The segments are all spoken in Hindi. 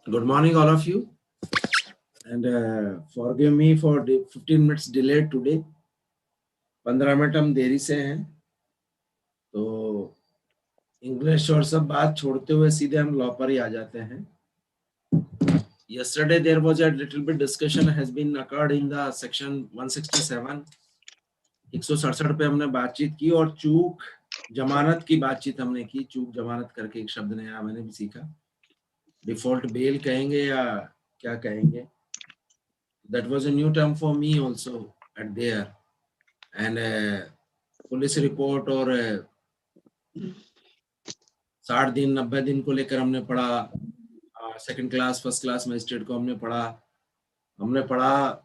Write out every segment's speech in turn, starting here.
Good morning, all of you, and forgive me for the 15 minutes delayed today. 15 minute हम देरी से हैं, तो इंग्लिश और सब बात छोड़ते हुए सीधे हम लॉ पर ही आ जाते हैं. Yesterday there was a little bit discussion has been occurred in the section 167. 167 पे हमने बातचीत की और चूक जमानत की बातचीत हमने की. चूक जमानत करके एक शब्द नया मैंने भी सीखा. डिफॉल्ट बेल कहेंगे या क्या कहेंगे? That was a new term for me also at there. And police report और 60 दिन 90 दिन को लेकर हमने पढ़ा. Second class first class magistrate को हमने पढ़ा.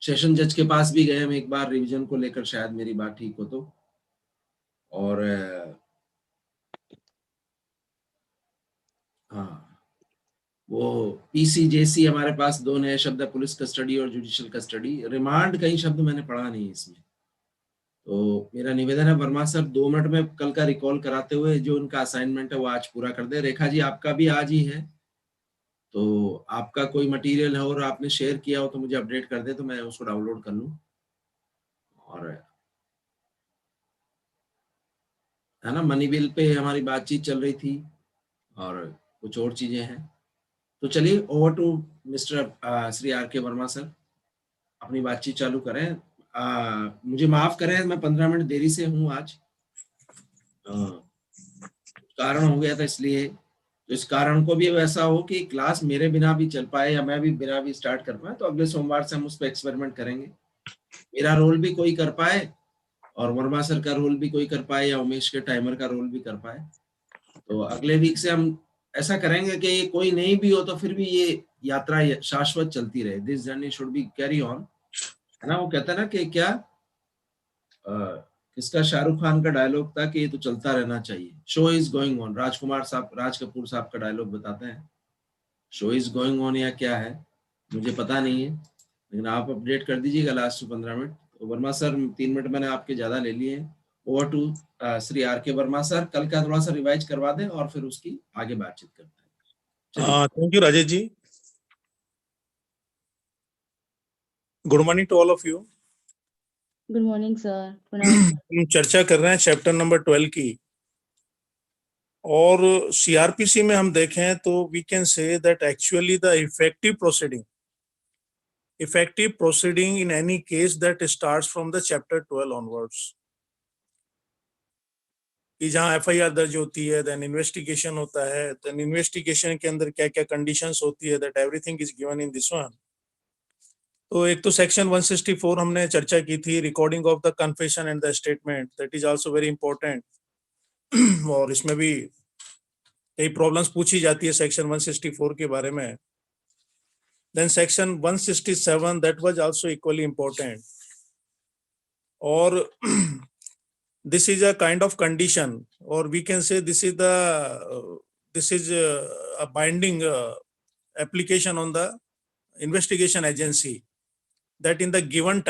सेशन जज के पास भी गए हम एक बार रिवीजन को लेकर, शायद मेरी बात ठीक हो तो. और हाँ, वो पीसीजेसी हमारे पास दो नए शब्द है, पुलिस कस्टडी और जुडिशियल कस्टडी. रिमांड कई शब्द मैंने पढ़ा नहीं इसमें, तो मेरा निवेदन है वर्मा सर 2 मिनट में कल का रिकॉल कराते हुए जो उनका असाइनमेंट है वो आज पूरा कर दे. रेखा जी आपका भी आज ही है, तो आपका कोई मटेरियल है और आपने शेयर किया हो तो मुझे अपडेट कर दे, तो मैं उसको डाउनलोड कर लूं. और है ना, मनी बिल पे हमारी बातचीत चल रही थी और कुछ और चीजें हैं. तो चलिए over to mister Shri R K Verma sir, अपनी बातचीत चालू करें. मुझे माफ करें, मैं 15 मिनट देरी से हूँ आज. कारण हो गया था, इसलिए तो इस कारण को भी वैसा हो कि क्लास मेरे बिना भी चल पाए या मैं भी बिना भी स्टार्ट कर पाए, तो अगले सोमवार से हम उस पर एक्सपेरिमेंट करेंगे. मेरा रोल भी कोई कर पाए और वर्मा सर का रोल भी कोई कर पाए या उमेश के टाइमर का रोल भी कर पाए. तो अगले वीक से हम ऐसा करेंगे कि कोई नहीं भी हो तो फिर भी ये यात्रा शाश्वत चलती रहे. This journey should be carry on, है ना. वो कहता है ना कि क्या किसका, शाहरुख खान का डायलॉग था कि ये तो चलता रहना चाहिए. Show is going on. Rajkumar साहब, राज कपूर साहब का डायलॉग बताते हैं. शो इज गोइंग ऑन या क्या है मुझे पता नहीं है, लेकिन आप अपडेट कर दीजिएगा लास्ट 15 मिनट. तो वर्मा सर 3 मिनट मैंने आपके ज्यादा ले लिए हैं. Over to Shri R K Verma sir, कल का थोड़ा सा रिवाइज करवा दें और फिर उसकी आगे बातचीत करते हैं. Thank you Rajesh ji. Good morning to all of you. Good morning sir. हम चर्चा कर रहे हैं चैप्टर नंबर 12 की, और सीआरपीसी में हम देखें तो we can say that actually the effective proceeding in any case that starts from the chapter 12 onwards, कि जहां एफआईआर दर्ज होती है, देन इन्वेस्टिगेशन होता है, देन इन्वेस्टिगेशन के अंदर क्या क्या कंडीशंस होती है, that everything is given in this one. तो एक तो सेक्शन 164 हमने चर्चा की थी, recording of the confession and the statement, that is also very important. और इसमें भी कई प्रॉब्लम्स पूछी जाती है सेक्शन 164 के बारे में. Then section 167 that was also equally important. और this is a kind of condition, or we can say this is a binding application on the investigation agency, that in the given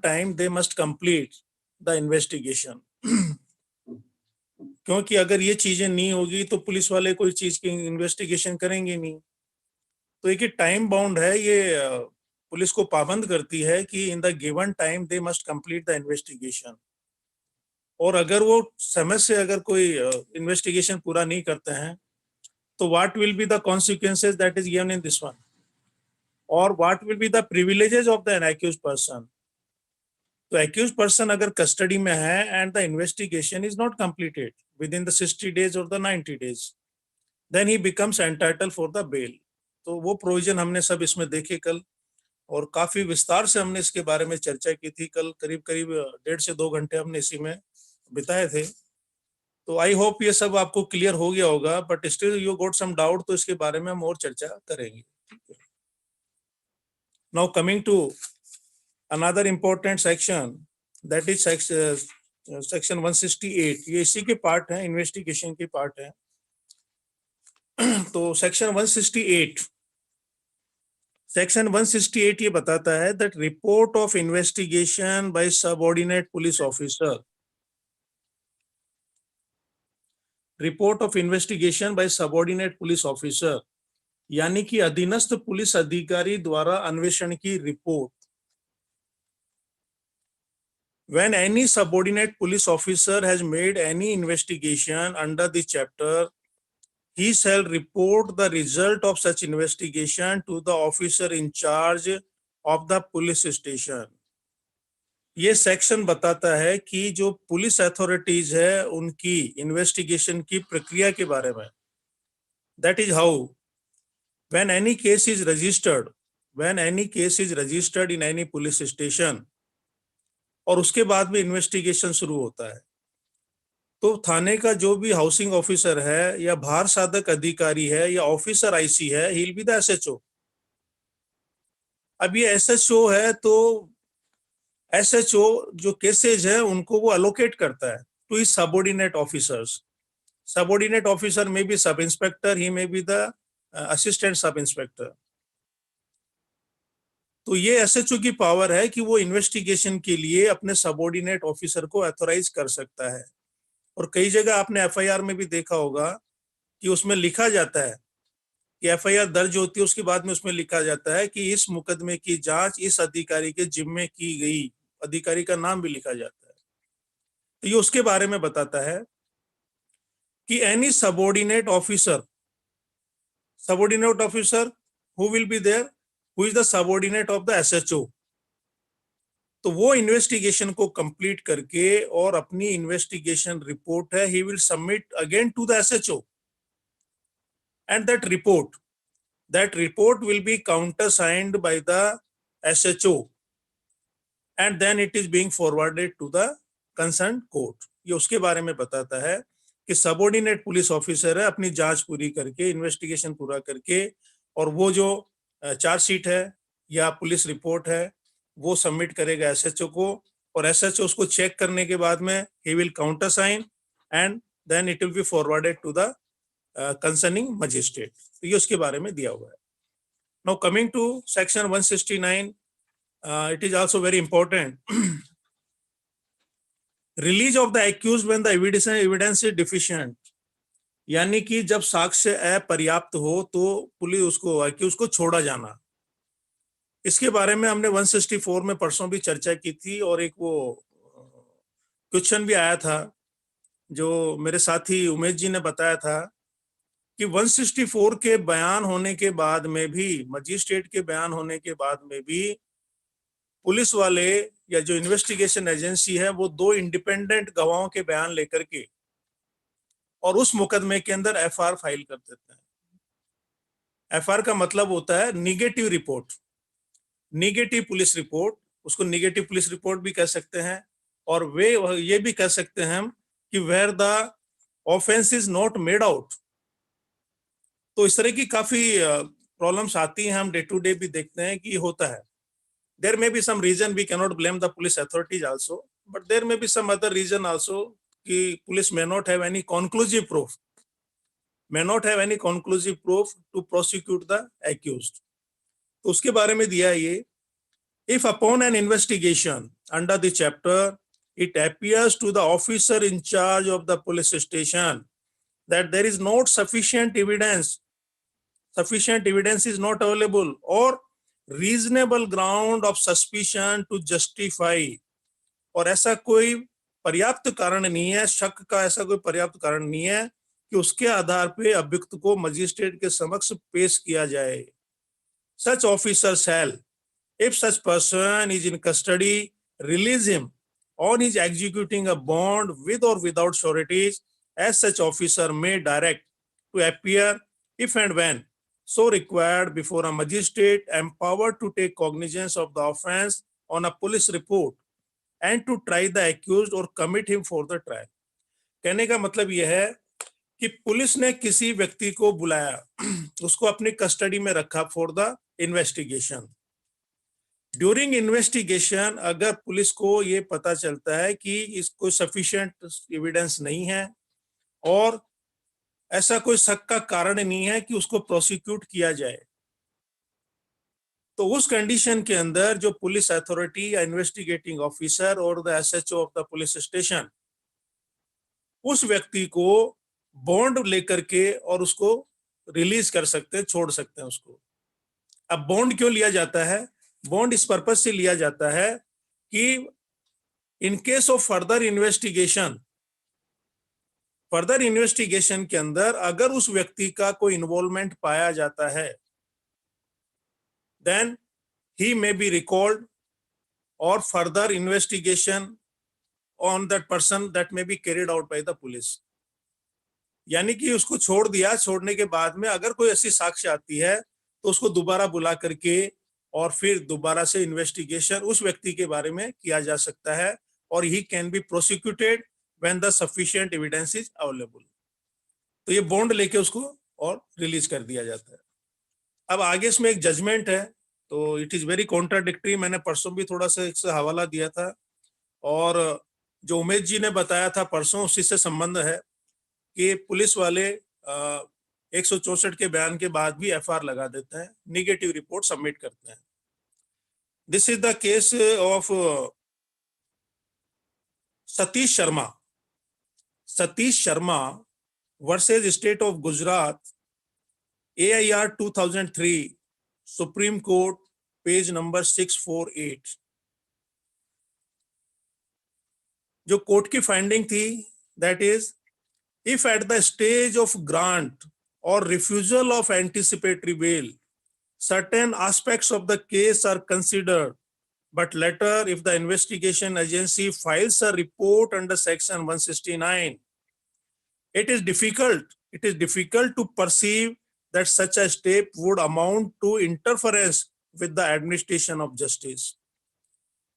time they must complete the investigation. क्योंकि अगर ये चीजें नहीं होगी तो पुलिस वाले कोई चीज की इन्वेस्टिगेशन करेंगे नहीं. तो एक टाइम बाउंड है, ये पुलिस को पाबंद करती है कि in the given time they must complete the investigation. और अगर वो समय से अगर कोई इन्वेस्टिगेशन पूरा नहीं करते हैं तो what will be the consequences that is given in this one, और what will be the privileges of the accuse person. तो एक्यूज पर्सन अगर कस्टडी में है and the investigation is not completed within the 60 days और the 90 days, then he becomes entitled for the bail. तो वो प्रोविजन हमने सब इसमें देखे कल, और काफी विस्तार से हमने इसके बारे में चर्चा की थी कल. करीब 1.5 से 2 घंटे हमने इसी में बिताए थे. तो आई होप ये सब आपको क्लियर हो गया होगा, but still you got some doubt, तो इसके बारे में हम और चर्चा करेंगे. Now coming to another important section, that is section 168. ये इसी के पार्ट है, इन्वेस्टिगेशन के पार्ट है. तो सेक्शन 168 ये बताता है that report of investigation by subordinate police officer. Report of investigation by subordinate police officer, यानी कि अधीनस्थ पुलिस अधिकारी द्वारा अन्वेषण की report. When any subordinate police officer has made any investigation under this chapter, he shall report the result of such investigation to the officer in charge of the police station. ये सेक्शन बताता है कि जो पुलिस अथॉरिटीज है उनकी इन्वेस्टिगेशन की प्रक्रिया के बारे में। That is how when any case is registered in any police station, और उसके बाद में इन्वेस्टिगेशन शुरू होता है, तो थाने का जो भी हाउसिंग ऑफिसर है या भार साधक अधिकारी है या ऑफिसर आईसी है, he will be the SHO. अब ये एसएचओ है तो एसएचओ जो केसेज है उनको वो अलोकेट करता है to his subordinate officers. Subordinate officer may be sub inspector, he may be the assistant sub inspector. तो ये एसएचओ की पावर है कि वो इन्वेस्टिगेशन के लिए अपने सबऑर्डिनेट ऑफिसर को ऑथराइज कर सकता है। और कई जगह आपने एफआईआर में भी देखा होगा कि उसमें लिखा जाता है कि एफआईआर दर्ज होती है, उसके बाद में उसमें लिखा जाता है कि इस मुकदमे की जांच इस अधिकारी के जिम्मे की गई, अधिकारी का नाम भी लिखा जाता है। तो ये उसके बारे में बताता है कि any subordinate officer who will be there, who is the subordinate of the SHO, तो वो इन्वेस्टिगेशन को कंप्लीट करके और अपनी इन्वेस्टिगेशन रिपोर्ट है he will submit again to the SHO, and that report will be countersigned by the SHO, and then it is being forwarded to the concern court. ये उसके बारे में बताता है कि सबऑर्डिनेट पुलिस ऑफिसर है, अपनी जांच पूरी करके, इन्वेस्टिगेशन पूरा करके, और वो जो चार्जशीट है या पुलिस रिपोर्ट है वो सबमिट करेगा एसएचओ को, और एसएचओ उसको चेक करने के बाद में he will countersign and then it will be forwarded to the concerning magistrate. तो ये उसके बारे में दिया हुआ है। Now coming to section 169, it is also very important. Release of the accused when the evidence is deficient, यानी कि जब साक्ष्य अपर्याप्त हो तो पुलिस उसको एक्यूज को छोड़ा जाना। इसके बारे में हमने 164 में परसों भी चर्चा की थी, और एक वो क्वेश्चन भी आया था जो मेरे साथी उमेश जी ने बताया था कि 164 के बयान होने के बाद में भी, मजिस्ट्रेट के बयान होने के बाद में भी, पुलिस वाले या जो इन्वेस्टिगेशन एजेंसी है वो 2 इंडिपेंडेंट गवाहों के बयान लेकर के और उस मुकदमे के अंदर एफआईआर फाइल कर देते हैं। एफआईआर का मतलब होता है negative report, negative police report, उसको निगेटिव पुलिस रिपोर्ट भी कह सकते हैं, और वे ये भी कह सकते हैं हम कि where the offence is not made out. तो इस तरह की काफी प्रॉब्लम्स आती हैं, हम डे टू डे भी देखते हैं कि होता है। There may be some reason, we can not blame the police authorities also, but there may be some other reason also कि police may not have any conclusive proof to prosecute the accused। तो उसके बारे में दिया ये, if upon an investigation under the chapter it appears to the officer in charge of the police station that there is not sufficient evidence is not available or reasonable ground of suspicion to justify, और ऐसा कोई पर्याप्त कारण नहीं है, शक का ऐसा कोई पर्याप्त कारण नहीं है कि उसके आधार पे अभियुक्त को मजिस्ट्रेट के समक्ष पेश किया जाए। Such officer shall, if such person is in custody, release him on his executing a bond with or without sureties, as such officer may direct to appear if and when so required before a magistrate empowered to take cognizance of the offence on a police report and to try the accused or commit him for the trial। कहने का मतलब यह है कि पुलिस ने किसी व्यक्ति को बुलाया, उसको अपनी कस्टडी में रखा for the investigation. During investigation अगर पुलिस को ये पता चलता है कि इसको सफिशिएंट एविडेंस नहीं है और ऐसा कोई शक का कारण नहीं है कि उसको प्रोसिक्यूट किया जाए, तो उस कंडीशन के अंदर जो पुलिस अथॉरिटी या इन्वेस्टिगेटिंग ऑफिसर और the SHO of the police station उस व्यक्ति को बॉन्ड लेकर के और उसको रिलीज कर सकते हैं, छोड़ सकते हैं उसको। अब बॉन्ड क्यों लिया जाता है? बॉन्ड इस पर्पज से लिया जाता है कि in case of further investigation के अंदर अगर उस व्यक्ति का कोई इन्वॉल्वमेंट पाया जाता है, then he may be recalled और further investigation on that person that may be carried out by the police. यानी कि उसको छोड़ दिया, छोड़ने के बाद में अगर कोई ऐसी साक्ष्य आती है तो उसको दोबारा बुला करके और फिर दोबारा से इन्वेस्टिगेशन उस व्यक्ति के बारे में किया जा सकता है, और he can be prosecuted when the sufficient evidence is available. तो ये बॉन्ड लेके उसको और रिलीज कर दिया जाता है। अब आगे इसमें एक जजमेंट है, तो इट इज वेरी कॉन्ट्राडिक्टरी। मैंने परसों भी थोड़ा सा इससे हवाला दिया था, और जो उमेश जी ने बताया था परसों, उसी से संबंध है कि पुलिस वाले 164 के बयान के बाद भी एफआईआर लगा देते हैं, निगेटिव रिपोर्ट सबमिट करते हैं। This is the case of Satish Sharma versus state of Gujarat, AIR 2003, supreme court, page number 648। जो कोर्ट की फाइंडिंग थी, that is if at the stage of grant or refusal of anticipatory bail, certain aspects of the case are considered, but later if the investigation agency files a report under section 169, it is difficult to perceive that such a step would amount to interference with the administration of justice.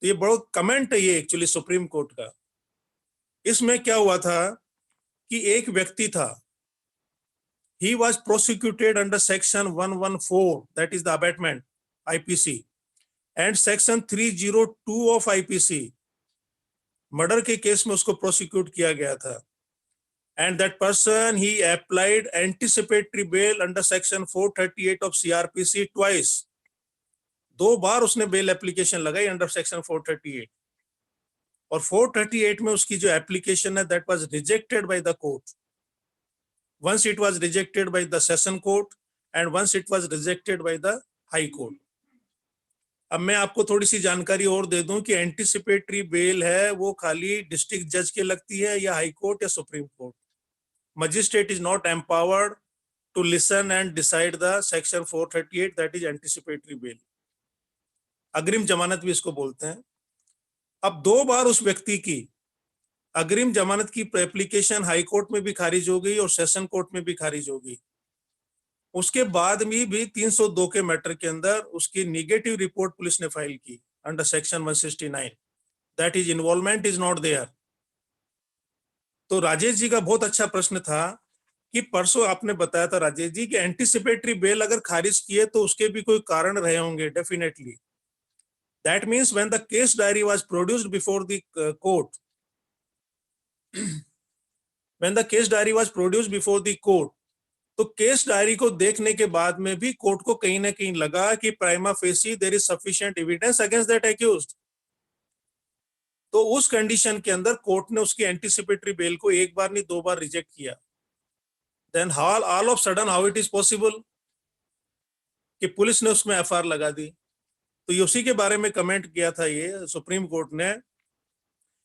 ये बहुत कमेंट है ये एक्चुअली सुप्रीम कोर्ट का। इसमें क्या हुआ था कि एक व्यक्ति था, he was prosecuted under section 114, that is the abatement IPC, and section 302 of IPC, murder के केस में उसको प्रोसिक्यूट किया गया था, and that person he applied anticipatory bail under section 438 of CRPC twice. 2 बार उसने बेल एप्लीकेशन लगाई अंडर सेक्शन 438, और 438 में उसकी जो एप्लीकेशन है that was rejected by the court. Once it was rejected by the session court and once it was rejected by the high court. अब मैं आपको थोड़ी सी जानकारी और दे दूं कि एंटिसिपेटरी बेल है वो खाली डिस्ट्रिक्ट जज के लगती है या हाई कोर्ट या supreme court. Magistrate is not empowered to listen and decide the section 438, that is anticipatory bail. अग्रिम जमानत भी इसको बोलते हैं। अब 2 बार उस व्यक्ति की अग्रिम जमानत की एप्लीकेशन हाई कोर्ट में भी खारिज हो गई और सेशन कोर्ट में भी खारिज हो गई। उसके बाद में भी 302 के मैटर के अंदर उसकी निगेटिव रिपोर्ट पुलिस ने फाइल की under section 169, that is involvement is not there. तो राजेश जी का बहुत अच्छा प्रश्न था कि परसों आपने बताया था राजेश जी कि एंटिसिपेटरी बेल अगर खारिज किए तो उसके भी कोई कारण रहे होंगे definitely. That means when the case diary was produced before the court, when the case diary was produced before the court, तो केस डायरी को देखने के बाद में भी कोर्ट को कहीं ना कहीं लगा कि prima facie there is sufficient evidence against that accused. तो उस कंडीशन के अंदर कोर्ट ने उसकी एंटिसिपेटरी बेल को 1 बार नहीं 2 बार रिजेक्ट किया। Then all of sudden how it is possible कि पुलिस ने उसमें एफआईआर लगा दी। तो ये उसी के बारे में कमेंट किया था ये सुप्रीम कोर्ट ने।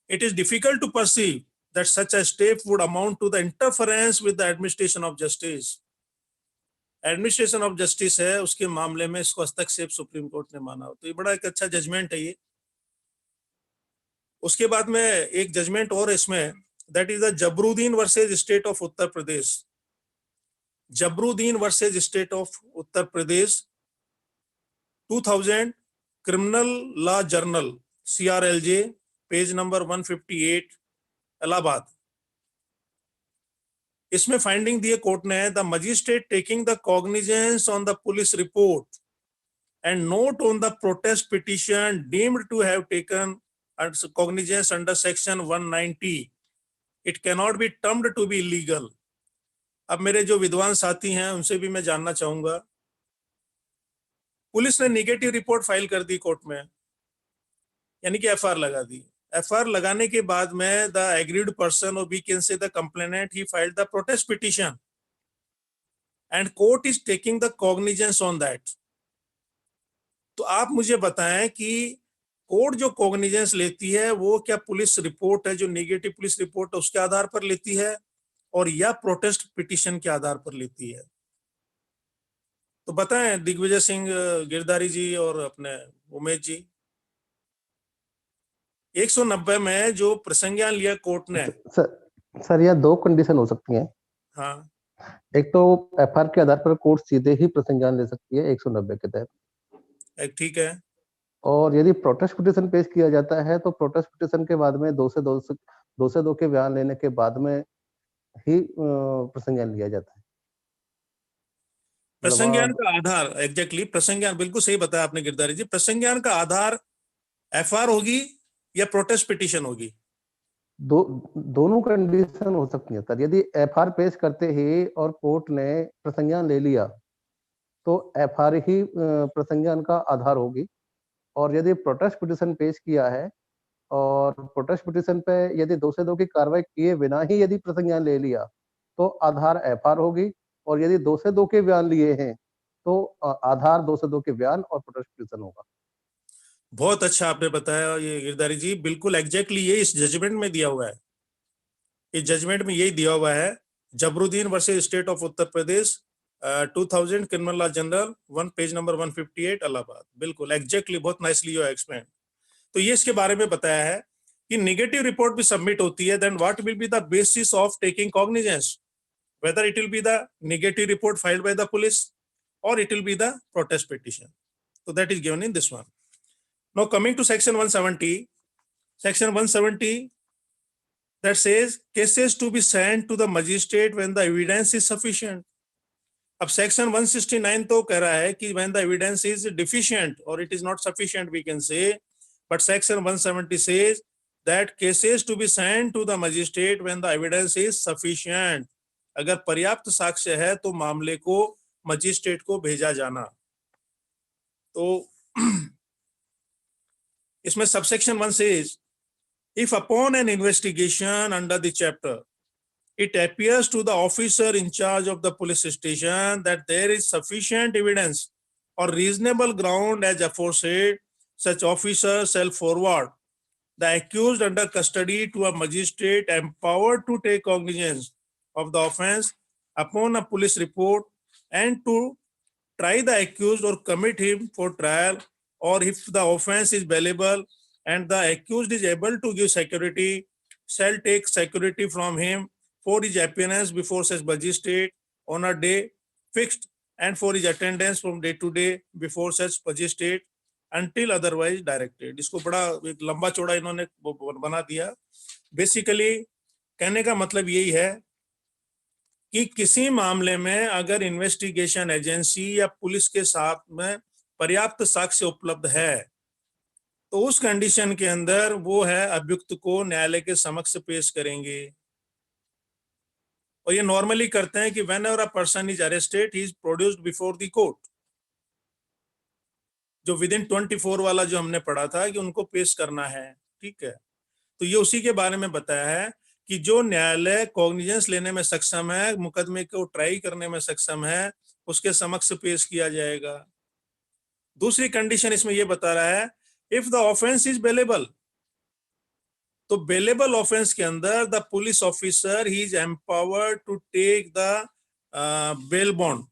It is difficult to perceive that such a step would amount to the interference with the administration of justice. Administration of justice है उसके मामले में इसको हस्तक्षेप सुप्रीम कोर्ट ने माना। तो ये बड़ा एक अच्छा जजमेंट है ये। उसके बाद में एक जजमेंट और इसमें, that is the Jabruddin versus state of Uttar Pradesh. Jabruddin versus state of Uttar Pradesh 2000 criminal law journal CRLJ, page number 158, Allahabad. इसमें फाइंडिंग दी कोर्ट ने, the magistrate taking the cognizance on the police report and not on the protest petition deemed to have taken cognizance under section 190, it cannot be termed to be illegal. अब मेरे जो विद्वान साथी हैं उनसे भी मैं जानना चाहूंगा, पुलिस ने निगेटिव रिपोर्ट फाइल कर दी कोर्ट में, यानी कि एफआईआर लगा दी, FR लगाने के बाद में the aggrieved person or we can say the complainant he filed the protest petition and court is taking the cognizance on that. तो आप मुझे बताएं कि कोर्ट जो कॉग्निजेंस लेती है वो क्या पुलिस रिपोर्ट है, जो नेगेटिव पुलिस रिपोर्ट है उसके आधार पर लेती है और या प्रोटेस्ट पिटीशन के आधार पर लेती है? तो बताएं दिग्विजय सिंह गिरधारी जी और अपने उमेश जी। 190 में जो प्रसंज्ञान लिया कोर्ट ने। सर यह दो कंडीशन हो सकती हैं। हाँ, एक तो FR के आधार पर कोर्ट सीधे ही प्रसंज्ञान ले सकती है 190 के तहत। एक ठीक है। और यदि प्रोटेस्ट पिटीशन पेश किया जाता है तो प्रोटेस्ट पिटीशन के बाद में 2 से 2 के बयान लेने के बाद में ही प्रसंज्ञान लिया जाता है। प्रसंज्ञान का आधार एग्जैक्टली प्रसंज्ञान बिल्कुल सही बताया आपने गिरधारी जी। प्रसंज्ञान का आधार FR होगी या प्रोटेस्ट पिटीशन होगी? दोनों कंडीशन हो सकती है सर। यदि FR पेश करते ही और कोर्ट ने प्रसंज्ञान ले लिया तो FR ही प्रसंज्ञान का आधार होगी। और यदि प्रोटेस्ट पिटीशन पेश किया है और प्रोटेस्ट पिटीशन पे यदि 2 से 2 की कार्रवाई किए बिना ही यदि प्रसंज्ञान ले लिया तो आधार FR होगी। और यदि 2 से 2 के बयान लिए हैं तो आधार 2 से 2 के बयान और प्रोटेस्ट पिटीशन होगा। बहुत अच्छा आपने बताया ये गिरधारी जी, बिल्कुल एग्जैक्टली ये इस जजमेंट में दिया हुआ है। इस जजमेंट में यही दिया हुआ है, Jabruddin versus state of Uttar Pradesh 2000 criminal law journal 1 page number 158 Allahabad. बिल्कुल एग्जैक्टली, बहुत नाइसली यू एक्सप्लेन। तो ये इसके बारे में बताया है कि नेगेटिव रिपोर्ट भी सबमिट होती है, then what will be the basis of taking cognizance, whether it will be the negative report filed by the police or it will be the protest petition. So that is given in this one. Now coming to section 170, section 170 that says cases to be sent to the magistrate when the evidence is sufficient. अब section 169 तो कह रहा है कि when the evidence is deficient or it is not sufficient we can say, but section 170 says that cases to be sent to the magistrate when the evidence is sufficient. अगर पर्याप्त साक्ष्य है तो मामले को मजिस्ट्रेट को भेजा जाना। तो इसमें subsection 1 says if upon an investigation under the chapter it appears to the officer in charge of the police station that there is sufficient evidence or reasonable ground as aforesaid, such officer shall forward the accused under custody to a magistrate empowered to take cognizance of the offense upon a police report and to try the accused or commit him for trial, or if the offense is bailable and the accused is able to give security, shall take security from him for his appearance before such magistrate on a day fixed and for his attendance from day to day before such magistrate until otherwise directed. इसको बड़ा एक लंबा चौड़ा इन्होंने बना दिया। बेसिकली कहने का मतलब यही है कि किसी मामले में अगर इन्वेस्टिगेशन एजेंसी या पुलिस के साथ में पर्याप्त साक्ष्य उपलब्ध है तो उस कंडीशन के अंदर वो है अभियुक्त को न्यायालय के समक्ष पेश करेंगे। और ये नॉर्मली करते हैं कि whenever a person is arrested he is produced before the court, जो विदिन 24 वाला जो हमने पढ़ा था कि उनको पेश करना है। ठीक है, तो ये उसी के बारे में बताया है कि जो न्यायालय कॉग्निजेंस लेने में सक्षम है, मुकदमे को ट्राई करने में सक्षम है, उसके समक्ष पेश किया जाएगा। दूसरी कंडीशन इसमें ये बता रहा है if the offence is bailable, तो बेलेबल ऑफेंस के अंदर the police officer he is empowered to take the bail bond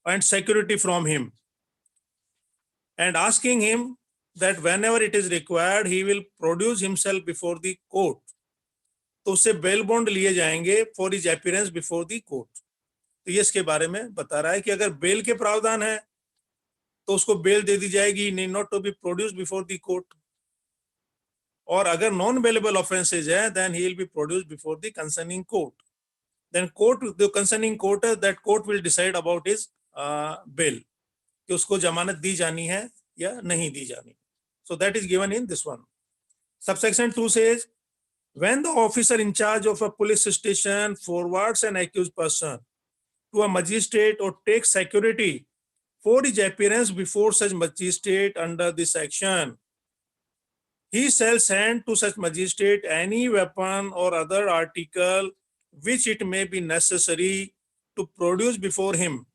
and security from him and asking him that whenever it is required he will produce himself before the court, तो उससे बेल बॉन्ड लिए जाएंगे for his appearance before the court। तो ये इसके बारे में बता रहा है कि अगर बेल के प्रावधान है तो उसको बेल दे दी जाएगी, need not to be produced before the court, और अगर नॉन बेलेबल ऑफेंसेज है then he will be produced before the concerning court, then court, the concerning court, that court will decide about his bail, कि उसको जमानत दी जानी है या नहीं दी जानी। So that is given in this one. Subsection 2 says when the officer in charge of a police station forwards an accused person to a magistrate or takes security for his appearance before such magistrate under this section, he shall send to such magistrate any weapon or other article which it may be necessary to produce before him,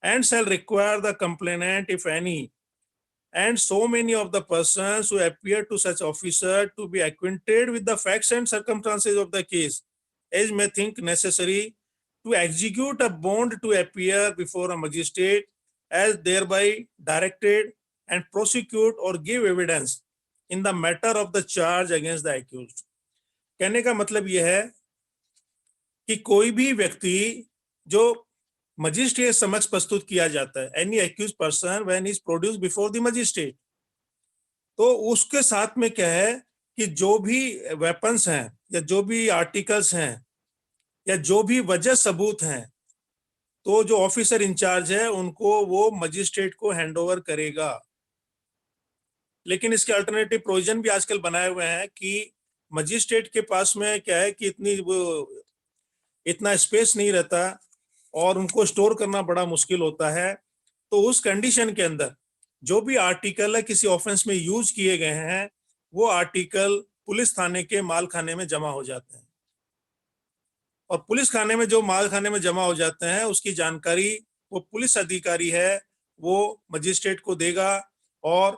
and shall require the complainant, if any, and so many of the persons who appear to such officer to be acquainted with the facts and circumstances of the case, as may think necessary, to execute a bond to appear before a magistrate as thereby directed, and prosecute or give evidence in the matter of the charge against the accused. कहने का मतलब यह है कि कोई भी व्यक्ति जो मजिस्ट्रेट समक्ष प्रस्तुत किया जाता है, any accuse person when is produce before the magistrate, तो उसके साथ में क्या है कि जो भी वेपन्स हैं या जो भी आर्टिकल्स हैं या जो भी वजह सबूत हैं, तो जो ऑफिसर इंचार्ज है उनको वो मजिस्ट्रेट को हैंडओवर करेगा। लेकिन इसके अल्टरनेटिव प्रोविजन भी आजकल बनाए हुए हैं कि मजिस्ट्रेट के पास में क्या है कि इतना स्पेस नहीं रहता और उनको स्टोर करना बड़ा मुश्किल होता है। तो उस कंडीशन के अंदर जो भी आर्टिकल है किसी ऑफेंस में यूज किए गए हैं, वो आर्टिकल पुलिस थाने के माल खाने में जमा हो जाते हैं, और पुलिस खाने में जो माल खाने में जमा हो जाते हैं उसकी जानकारी वो पुलिस अधिकारी है वो मजिस्ट्रेट को देगा, और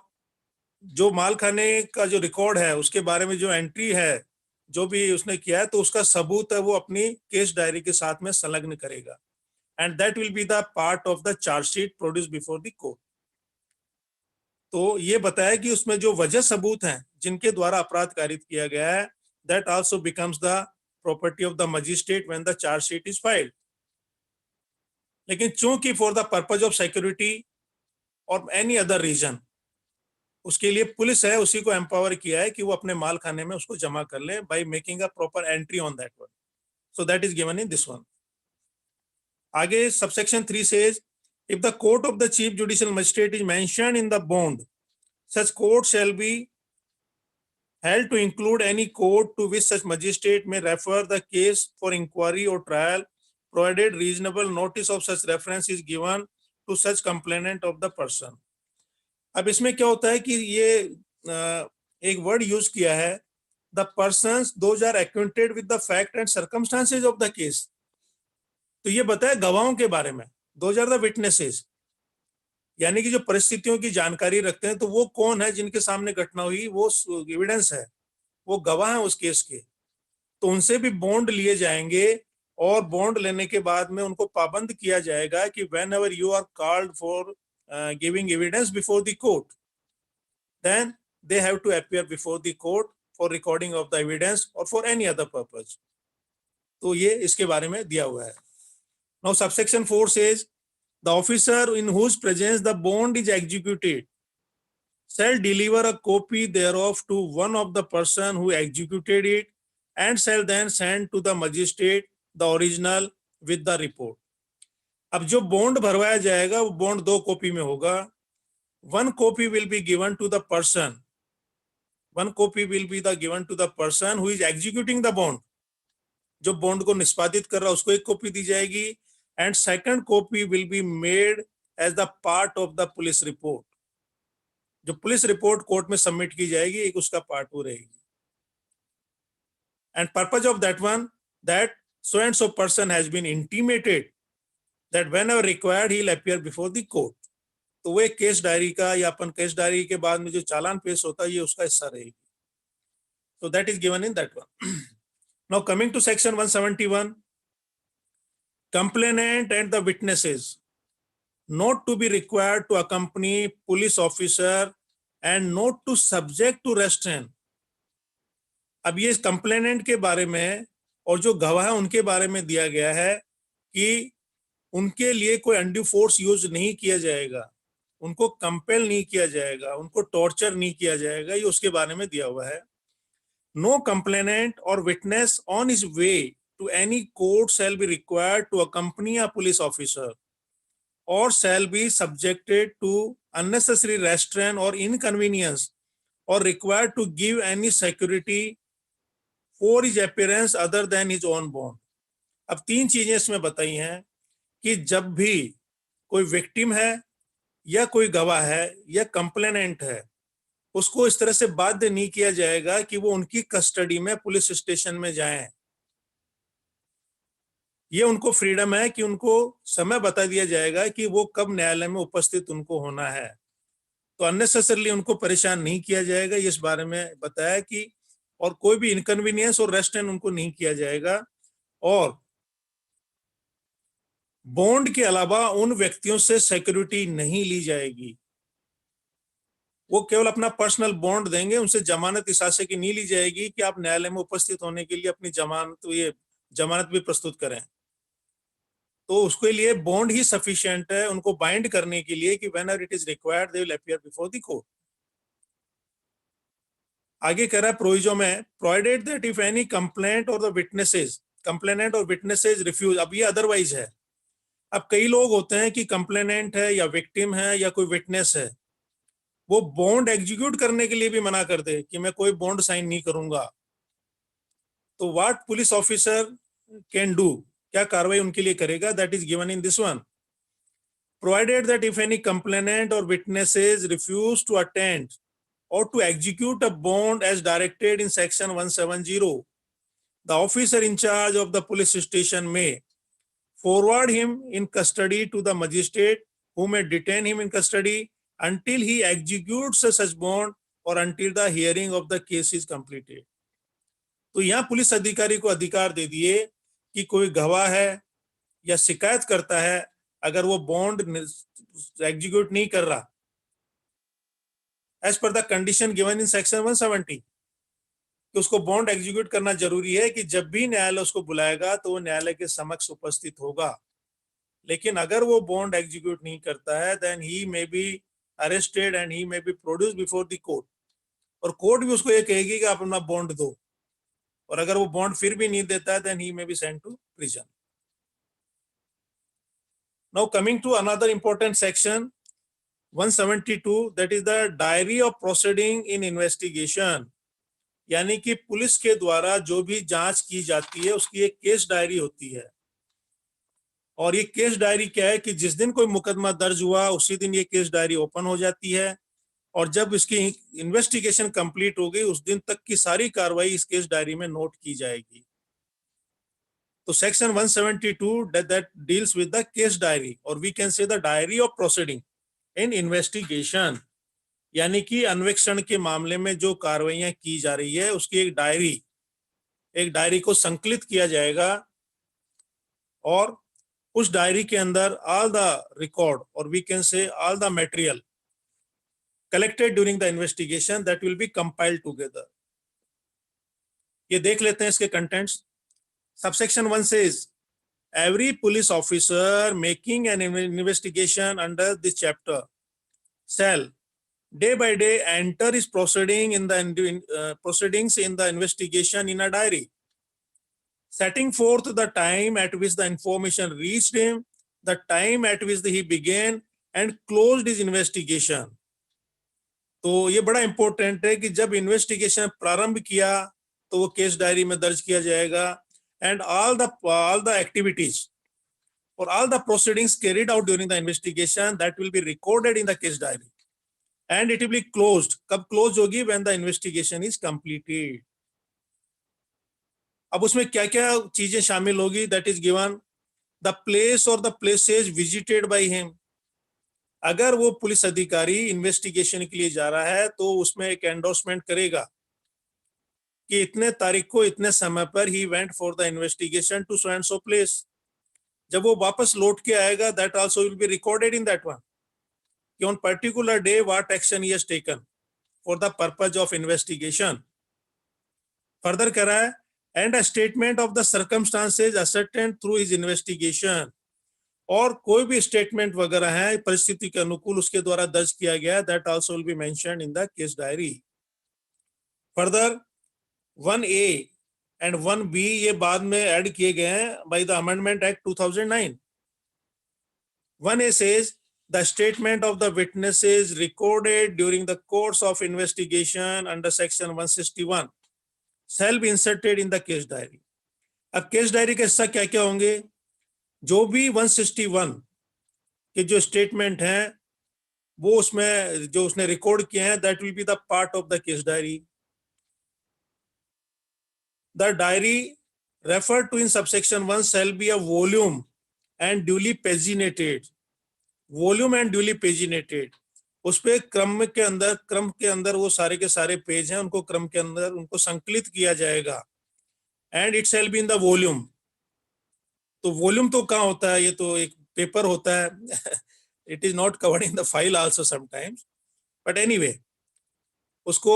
जो माल खाने का जो रिकॉर्ड है उसके बारे में जो एंट्री है जो भी उसने किया है, तो उसका सबूत है वो अपनी केस डायरी के साथ में संलग्न करेगा, and that will be the part of the chargesheet produce before the court. तो ये बताया कि उसमें जो वजह सबूत हैं जिनके द्वारा अपराध कारित किया गया है, that also becomes the property of the magistrate when the chargesheet is filed. लेकिन चूंकि for the purpose of security और एनी अदर रीजन, उसके लिए पुलिस है उसी को एम्पावर किया है कि वो अपने माल खाने में उसको जमा कर ले by making a proper entry on that one. So that is given in this one. आगे subsection 3 says, if the court of the chief judicial magistrate is mentioned in the bond, such court shall be held to include any court to which such magistrate may refer the case for inquiry or trial, provided reasonable notice of such reference is given to such complainant of the person। अब इसमें क्या होता है कि ये एक वर्ड यूज किया है, the persons those are acquainted with the fact and circumstances of the case. तो ये बताया गवाहों के बारे में, दोज आर द विटनेसेस, यानी कि जो परिस्थितियों की जानकारी रखते हैं, तो वो कौन है जिनके सामने घटना हुई, वो एविडेंस है, वो गवाह है उस केस के, तो उनसे भी बॉन्ड लिए जाएंगे, और बॉन्ड लेने के बाद में उनको पाबंद किया जाएगा कि whenever you are called for giving evidence before the court, then they have to appear before the court for recording of the evidence or for any other purpose। तो ये इसके बारे में दिया हुआ है। Now subsection 4 says, the officer in whose presence the bond is executed shall deliver a copy thereof to one of the person who executed it, and shall then send to the magistrate the original with the report। अब जो बॉन्ड भरवाया जाएगा वो बॉन्ड 2 कॉपी में होगा। 1 copy will be given to the person, 1 copy will be given to the person who is executing the bond, जो बॉन्ड को निष्पादित कर रहा है उसको 1 कॉपी दी जाएगी, and 2nd copy will be made as the part of the police report, जो पुलिस रिपोर्ट कोर्ट में सबमिट की जाएगी एक उसका पार्ट वो रहेगी। And purpose of that one, that so and so person has been intimated that whenever required he will appear before the court। तो वो एक केस डायरी का या अपन केस डायरी के बाद में जो चालान पेश होता है ये उसका हिस्सा रहेगी। So that is given in that one। Now coming to section 171, complainant and the witnesses not to be required to accompany police officer and not to subject to restraint। अब ये कंप्लेनेंट के बारे में और जो गवाह है उनके बारे में दिया गया है कि उनके लिए कोई अनड्यू फोर्स यूज नहीं किया जाएगा, उनको कंपेल नहीं किया जाएगा, उनको टॉर्चर नहीं किया जाएगा, ये उसके बारे में दिया हुआ है। No complainant or witness on his way to any court shall be required to accompany a police officer or shall be subjected to unnecessary restraint or inconvenience or required to give any security for his appearance other than his own bond. अब 3 चीजें इसमें बताई हैं कि जब भी कोई विक्टिम है या कोई गवाह है या कंप्लेनेंट है, उसको इस तरह से बाध्य नहीं किया जाएगा कि वो उनकी कस्टडी में पुलिस स्टेशन में जाएं। ये उनको फ्रीडम है कि उनको समय बता दिया जाएगा कि वो कब न्यायालय में उपस्थित उनको होना है। तो अननेसेसरली उनको परेशान नहीं किया जाएगा, इस बारे में बताया कि और कोई भी इनकन्वीनियंस और रेस्ट्रेन उनको नहीं किया जाएगा। और बॉन्ड के अलावा उन व्यक्तियों से सिक्योरिटी नहीं ली जाएगी। वो केवल अपना पर्सनल बॉन्ड देंगे, उनसे जमानत इस आशय की नहीं ली जाएगी कि आप न्यायालय में उपस्थित होने के लिए अपनी जमानत भी प्रस्तुत करें। तो उसके लिए बॉन्ड ही सफिशिएंट है उनको बाइंड करने के लिए कि whenever it is required they will appear before the court. आगे कह रहा है प्रोविजो में, provided that if any complaint और the complainant or witnesses refuse. अब ये अदरवाइज है। अब कई लोग होते हैं कि कंप्लेनेंट है या विक्टिम है या कोई विटनेस है, वो बॉन्ड एग्जीक्यूट करने के लिए भी मना कर दे कि मैं कोई बॉन्ड साइन नहीं करूंगा। तो what police officer can do, क्या कार्रवाई उनके लिए करेगा, that is given in this one. Provided that if any complainant or witnesses refuse to attend or to execute a bond as directed in section 170, the officer in charge of the police station may forward him in custody to the magistrate who may detain him in custody until he executes such bond or until the hearing of the case is completed. तो यहाँ पुलिस अधिकारी को अधिकार दे दिए कि कोई गवाह है या शिकायत करता है, अगर वो बॉन्ड एग्जीक्यूट नहीं कर रहा as per the condition given in section 170, कि उसको बॉन्ड एग्जीक्यूट करना जरूरी है कि जब भी न्यायालय उसको बुलाएगा तो वो न्यायालय के समक्ष उपस्थित होगा। लेकिन अगर वो बॉन्ड एग्जीक्यूट नहीं करता है then he may be arrested and he may be produce before the court, और कोर्ट भी उसको ये कहेगी कि आप अपना बॉन्ड दो, और अगर वो बॉन्ड फिर भी नहीं देता है then he may be sent to prison. Now coming to another important section 172, that is the diary of proceeding in investigation, यानी कि पुलिस के द्वारा जो भी जांच की जाती है उसकी एक केस डायरी होती है। और ये केस डायरी क्या है कि जिस दिन कोई मुकदमा दर्ज हुआ उसी दिन ये केस डायरी ओपन हो जाती है, और जब इसकी इन्वेस्टिगेशन कंप्लीट हो गई उस दिन तक की सारी कार्रवाई इस केस डायरी में नोट की जाएगी। तो section 172 that deals with the case diary, or we can say the diary of proceeding in investigation, यानी कि अन्वेषण के मामले में जो कार्रवाइयां की जा रही है उसकी एक डायरी को संकलित किया जाएगा, और उस डायरी के अंदर ऑल द रिकॉर्ड और we can say all the material collected during the investigation that will be compiled together. ये देख लेते हैं इसके contents. Subsection 1 says every police officer making an investigation under this chapter shall day by day enter his proceedings in the investigation in a diary, setting forth the time at which the information reached him, the time at which he began and closed his investigation. तो ये बड़ा इंपॉर्टेंट है कि जब इन्वेस्टिगेशन प्रारंभ किया तो वो केस डायरी में दर्ज किया जाएगा, and all the activities or all the proceedings carried out during the investigation that will be recorded in the case diary, and it will be closed. कब close होगी? When the investigation is completed. अब उसमें क्या क्या चीजें शामिल होगी? That is given the place or the places visited by him. अगर वो पुलिस अधिकारी इन्वेस्टिगेशन के लिए जा रहा है तो उसमें एक एंडोर्समेंट करेगा कि इतने तारीख को इतने समय पर ही went for the investigation to so and so place. जब वो वापस लौट के आएगा that also will be recorded in that one, कि on particular day what action he has taken for the purpose of investigation. Further कह रहा है and a statement of the circumstances ascertained through his investigation, और कोई भी स्टेटमेंट वगैरह है परिस्थिति के अनुकूल उसके द्वारा दर्ज किया गया, that also will B mentioned in the case diary. Further 1A and 1B ये बाद में ऐड किए गए हैं by the amendment act 2009। 1A says the statement of the witnesses recorded during the course of investigation under section 161 shall be inserted in the case diary। अब केस डायरी के हिस्सा क्या क्या होंगे? जो भी 161 के जो स्टेटमेंट हैं वो उसमें जो उसने रिकॉर्ड किए हैं, that will be the part of the case diary. The diary referred to in subsection 1 shall be a volume and duly paginated. Volume and duly paginated. उस पे क्रम के अंदर वो सारे के सारे पेज हैं, उनको क्रम के अंदर उनको संकलित किया जाएगा. And it shall be in the volume. तो वॉल्यूम तो कहाँ होता है, ये तो एक पेपर होता है. It is not covered in the file also sometimes. But anyway, उसको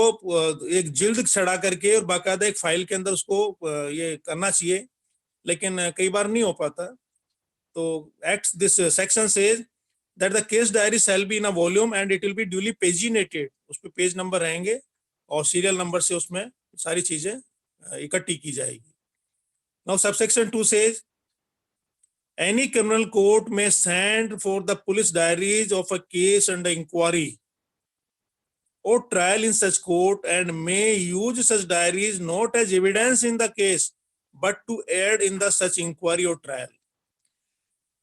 एक जिल्द चढ़ा करके और बाकायदा एक फाइल के अंदर उसको ये करना चाहिए, लेकिन कई बार नहीं हो पाता. तो act this section says that the case diary shall be in a volume and it will be duly paginated. उस पे पेज नंबर रहेंगे और सीरियल नंबर से उसमें सारी चीजें इकट्ठी की जाएगी. Now subsection 2 says any criminal court may send for the police diaries of a case under inquiry or trial in such court and may use such diaries not as evidence in the case but to aid in the such inquiry or trial.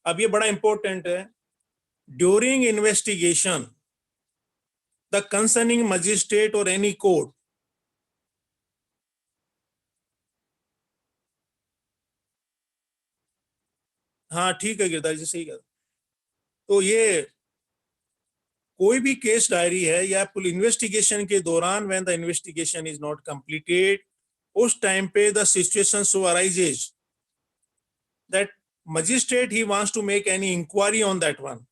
अब ये बड़ा इंपॉर्टेंट है. During investigation, the concerning magistrate or any court हाँ ठीक है गिरधारी जी, सही कहा. तो ये कोई भी केस डायरी है या पुलिस इन्वेस्टिगेशन के दौरान when the investigation is not completed, उस टाइम पे the situation so arises that magistrate he wants to make any inquiry on that one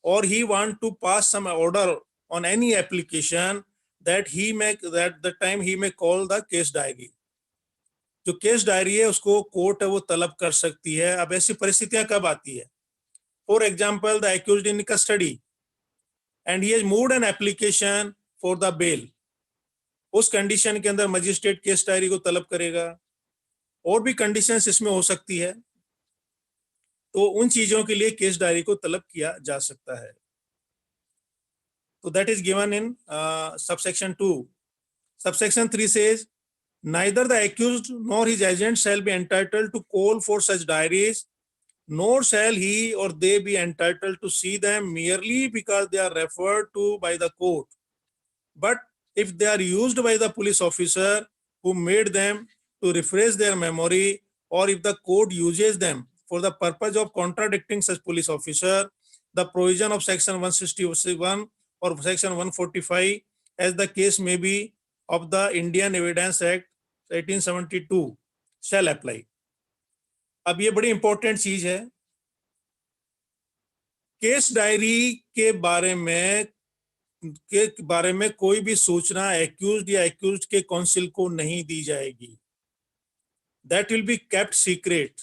और he want to pass some order on any application that he may that the time he may call the case diary. जो केस डायरी है उसको कोर्ट है वो तलब कर सकती है. अब ऐसी परिस्थितियां कब आती है? For example the accused in custody and he has moved an application for the bail. उस कंडीशन के अंदर मजिस्ट्रेट केस डायरी को तलब करेगा. और भी कंडीशंस इसमें हो सकती है, तो उन चीजों के लिए केस डायरी को तलब किया जा सकता है. तो that is given in subsection 2. Subsection 3 says neither the accused nor his agent shall be entitled to call for such diaries, nor shall he or they be entitled to see them merely because they are referred to by the court. But if they are used by the police officer who made them to refresh their memory, or if the court uses them for the purpose of contradicting such police officer, the provision of section 161 or section 145 as the case may be of the Indian Evidence Act 1872 shall apply. अब ये बड़ी इंपॉर्टेंट चीज है. केस डायरी के बारे में कोई भी सूचना एक्यूज्ड या एक्यूज्ड के काउंसिल को नहीं दी जाएगी. That will be kept secret.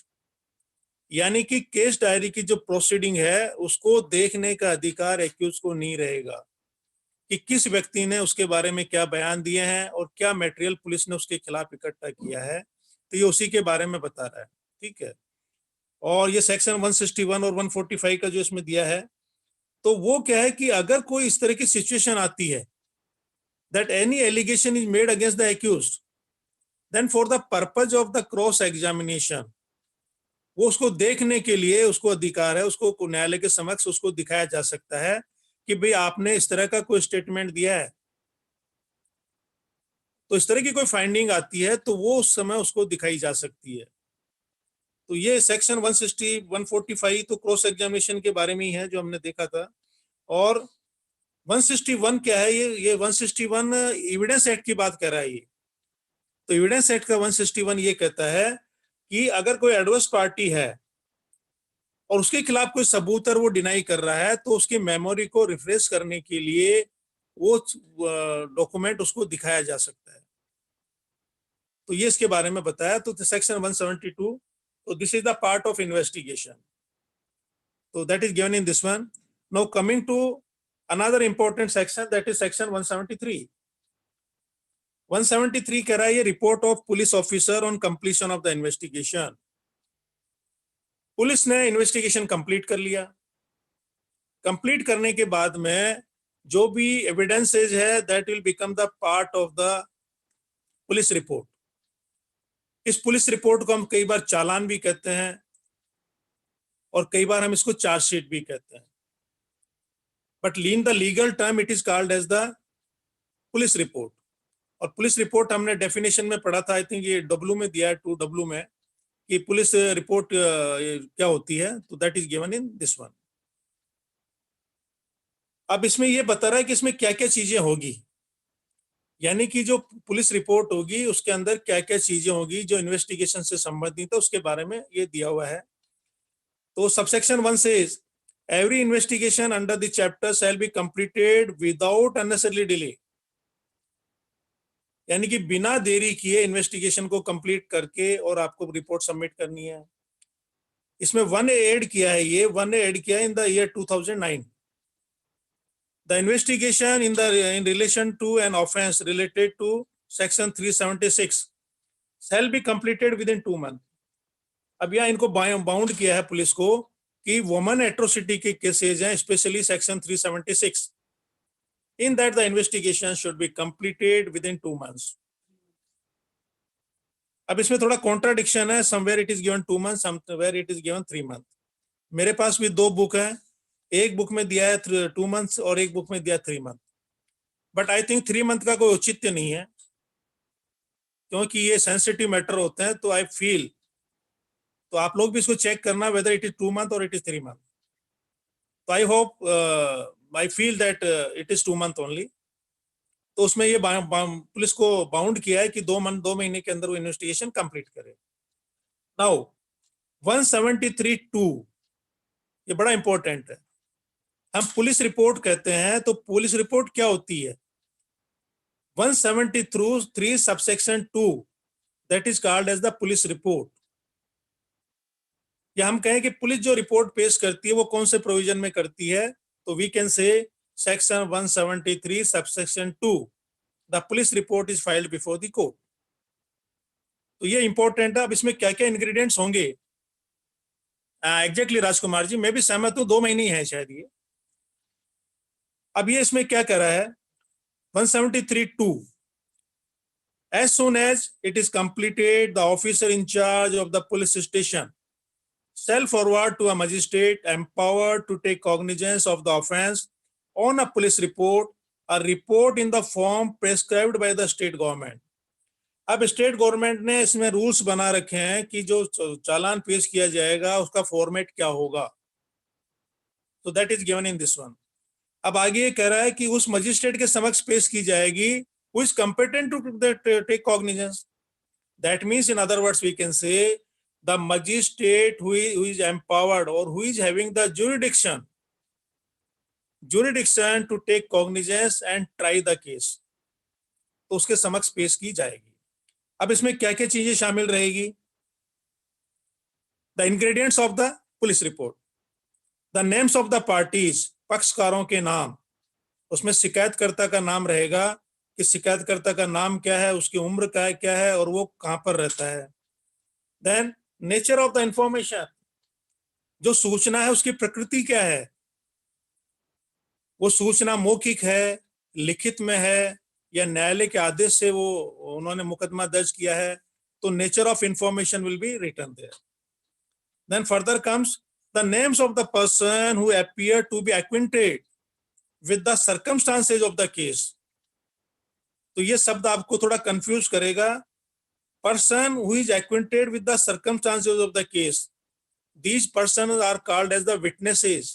यानी कि केस डायरी की जो प्रोसीडिंग है उसको देखने का अधिकार एक्यूज को नहीं रहेगा कि किस व्यक्ति ने उसके बारे में क्या बयान दिए हैं और क्या मटेरियल पुलिस ने उसके खिलाफ इकट्ठा किया है. तो ये उसी के बारे में बता रहा है. ठीक है. और ये सेक्शन 161 और 145 का जो इसमें दिया है, तो वो क्या है कि अगर कोई इस तरह की सिचुएशन आती है that any allegation is made against the accused, then for the purpose of the cross examination, वो उसको देखने के लिए उसको अधिकार है, उसको न्यायालय के समक्ष उसको दिखाया जा सकता है कि भाई आपने इस तरह का कोई स्टेटमेंट दिया है. तो इस तरह की कोई फाइंडिंग आती है तो वो उस समय उसको दिखाई जा सकती है. तो ये सेक्शन 160 145 तो क्रॉस एग्जामिनेशन के बारे में ही है जो हमने देखा था. और 161 क्या है? ये 161 एविडेंस एक्ट की बात कर रहा है. ये तो एविडेंस एक्ट का 161 ये कहता है कि अगर कोई एडवर्स पार्टी है और उसके खिलाफ कोई सबूत वो डिनाई कर रहा है तो उसकी मेमोरी को रिफ्रेश करने के लिए वो डॉक्यूमेंट उसको दिखाया जा सकता है. तो ये इसके बारे में बताया. तो section 172, so this is the part of investigation. So that is given in this one. Now coming to another important section, that is section 173. 173 कह रहा है ये report of police officer on completion of the investigation. Police ने इन्वेस्टिगेशन कंप्लीट कर लिया. कंप्लीट करने के बाद में जो भी एविडेंसेज है that will become the part of the police report. इस पुलिस रिपोर्ट को हम कई बार चालान भी कहते हैं और कई बार हम इसको चार्जशीट भी कहते हैं. but in the legal term it is called as the police report. और पुलिस रिपोर्ट हमने डेफिनेशन में पढ़ा था, आई थिंक ये डब्ल्यू में दिया है, 2W में, कि पुलिस रिपोर्ट क्या होती है, तो that is given in this one. अब इसमें ये बता रहा है कि इसमें क्या क्या चीजें होगी, यानी कि जो पुलिस रिपोर्ट होगी उसके अंदर क्या क्या चीजें होगी जो इन्वेस्टिगेशन से संबंधित है, उसके बारे में ये दिया हुआ है। तो सबसेक्शन 1 से every investigation under the chapter shall be completed without unnecessary delay, यानी कि बिना देरी किए इन्वेस्टिगेशन को कंप्लीट करके और आपको रिपोर्ट सबमिट करनी है। इसमें 1A ऐड किया है, ये 1A ऐड किया है in the year 2009। The investigation in relation to an offence related to section 376 shall be completed within 2 months। अब यहाँ इनको बाउंड किया है पुलिस को कि वुमन एट्रोसिटी के केसेज हैं, specially section 376, in that the investigation should be completed within 2 months। अब इसमें थोड़ा कॉन्ट्राडिक्शन है, somewhere it is given 2 months, somewhere it is given 3 months। मेरे पास भी 2 बुक है, एक बुक में दिया है 2 months और एक बुक में दिया 3 months, but I think 3 month का कोई औचित्य नहीं है, क्योंकि ये सेंसिटिव मैटर होते हैं। तो आई फील, तो आप लोग भी इसको चेक करना वेदर इट इज 2 months और इट इज 3 months। तो I hope, I feel that it is 2 months only. तो उसमें ये पुलिस को बाउंड किया है कि 2 महीने के अंदर वो इन्वेस्टिगेशन कंप्लीट करे। नाउ 173(2) ये बड़ा इंपॉर्टेंट है। हम पुलिस रिपोर्ट कहते हैं, तो पुलिस रिपोर्ट क्या होती है? 173 subsection 2 that is called as the police report. या हम कहें कि पुलिस जो रिपोर्ट पेश करती है वो कौन से प्रोविजन में करती है, तो we can say section 173 subsection 2 the police report is filed before the court. तो ये इंपॉर्टेंट है। अब इसमें क्या क्या इंग्रेडिएंट्स होंगे, एग्जैक्टली राजकुमार जी, मैं भी सहमत हूं, 2 महीने ही है शायद ये। अब ये इसमें क्या कह रहा है 173(2), as soon as it is completed, the officer in charge of the police station shall forward to a magistrate empowered to take cognizance of the offence on a police report, a report in the form prescribed by the state government। अब स्टेट गवर्नमेंट ने इसमें रूल्स बना रखे हैं कि जो चालान पेश किया जाएगा उसका फॉर्मेट क्या होगा, तो that is given in this one. अब आगे ये कह रहा है कि उस मजिस्ट्रेट के समक्ष पेश की जाएगी who is competent to take cognizance। That means in other words we can say the magistrate who is empowered or who is having the jurisdiction to take cognizance and try the case, तो उसके समक्ष पेश की जाएगी। अब इसमें क्या क्या चीजें शामिल रहेगी? The ingredients of the police report, the names of the parties, पक्षकारों के नाम, उसमें शिकायतकर्ता का नाम रहेगा कि शिकायतकर्ता का नाम क्या है, उसकी उम्र क्या है और वो कहां पर रहता है। Then nature of the information, जो सूचना है उसकी प्रकृति क्या है, वो सूचना मौखिक है, लिखित में है, या न्यायालय के आदेश से वो उन्होंने मुकदमा दर्ज किया है, तो nature of information will be written there. Then further comes the names of the person who appear to be acquainted with the circumstances of the case। तो ये शब्द आपको थोड़ा कंफ्यूज करेगा। Person who is acquainted with the circumstances of the case, these persons are called as the witnesses।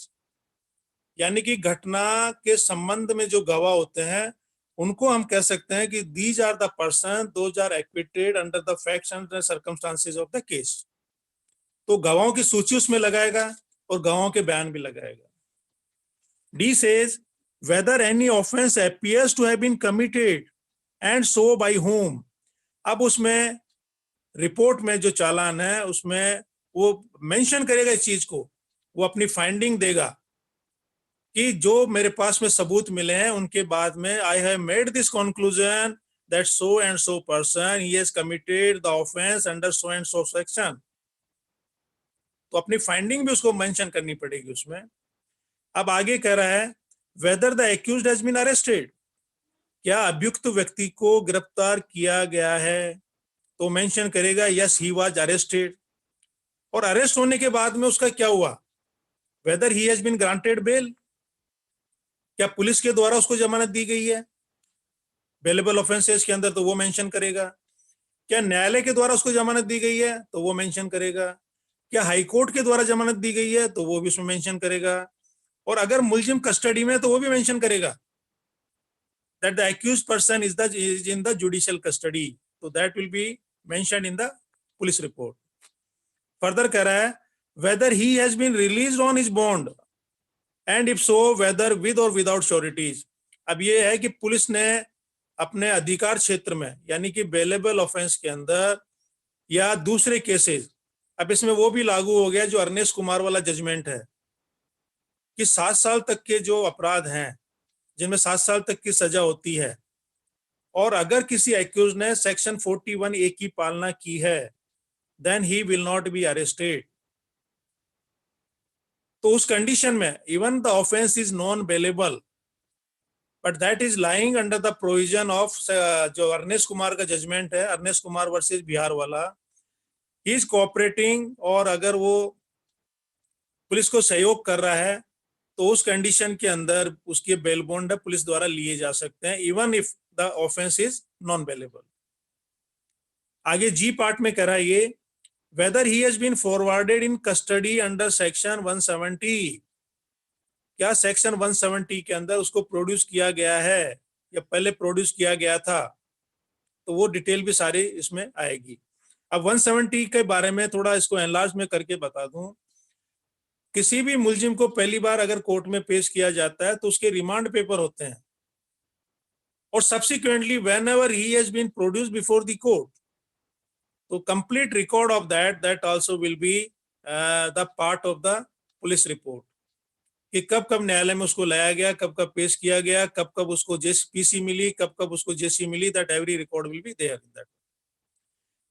यानी कि घटना के संबंध में जो गवाह होते हैं उनको हम कह सकते हैं कि these are the persons those are acquitted under the facts and the circumstances of the case। तो गवाहों की सूची उसमें लगाएगा और गवाहों के बयान भी लगाएगा। D says whether any offense appears to have been committed and so by whom। अब उसमें रिपोर्ट में जो चालान है उसमें वो मेंशन करेगा इस चीज को, वो अपनी फाइंडिंग देगा कि जो मेरे पास में सबूत मिले हैं उनके बाद में I have made this conclusion that so and so person he has committed the offence under so and so section. तो अपनी फाइंडिंग भी उसको मेंशन करनी पड़ेगी उसमें। अब आगे कह रहा है whether the accused has been arrested, क्या अभियुक्त व्यक्ति को गिरफ्तार किया गया है, तो मेंशन करेगा यस ही वाज अरेस्टेड। और अरेस्ट होने के बाद में उसका क्या हुआ, whether he has been granted bail, क्या पुलिस के द्वारा उसको जमानत दी गई है बेलेबल ऑफेंसेस के अंदर, तो वो मेंशन करेगा। क्या न्यायालय के द्वारा उसको जमानत दी गई है, तो वो मेंशन करेगा। क्या हाई कोर्ट के द्वारा जमानत दी गई है, तो वो भी उसमें मेंशन करेगा। और अगर मुलजिम कस्टडी में है तो वो भी मेंशन करेगा that the accused person is in the judicial custody, so that will be mentioned in the police report. Further कह रहा है whether he has been released on his bond and if so whether with or without sureties. अब ये है कि पुलिस ने अपने अधिकार क्षेत्र में यानी कि बेलेबल ऑफेंस के अंदर या दूसरे केसेस, अब इसमें वो भी लागू हो गया जो अर्नेस्ट कुमार वाला जजमेंट है कि 7 साल तक के जो अपराध हैं जिनमें 7 साल तक की सजा होती है और अगर किसी एक्यूज ने सेक्शन 41A की पालना की है then he will not be arrested. तो उस कंडीशन में even the offence is non bailable but that is lying under the provision of जो अर्नेस्ट कुमार का जजमेंट है, अर्नेस्ट कुमार वर्सेस बिहार वाला, ही इज कोऑपरेटिंग, और अगर वो पुलिस को सहयोग कर रहा है तो उस कंडीशन के अंदर उसके बेल बॉन्ड पुलिस द्वारा लिए जा सकते हैं even if the offence is non bailable. आगे जी पार्ट में कह रहा है ये whether he has been forwarded in custody under section 170, क्या सेक्शन 170 के अंदर उसको प्रोड्यूस किया गया है या पहले प्रोड्यूस किया गया था, तो वो डिटेल भी सारी इसमें आएगी। अब 170 के बारे में थोड़ा इसको एनलार्ज में करके बता दूं। किसी भी मुलजिम को पहली बार अगर कोर्ट में पेश किया जाता है तो उसके रिमांड पेपर होते हैं और subsequently whenever he has been produced before the court, तो complete record of that also will be the part of the police report कि कब कब न्यायालय में उसको लाया गया, कब कब पेश किया गया, कब कब उसको पीसी मिली, कब कब उसको जेसी मिली, that every record will be there in that.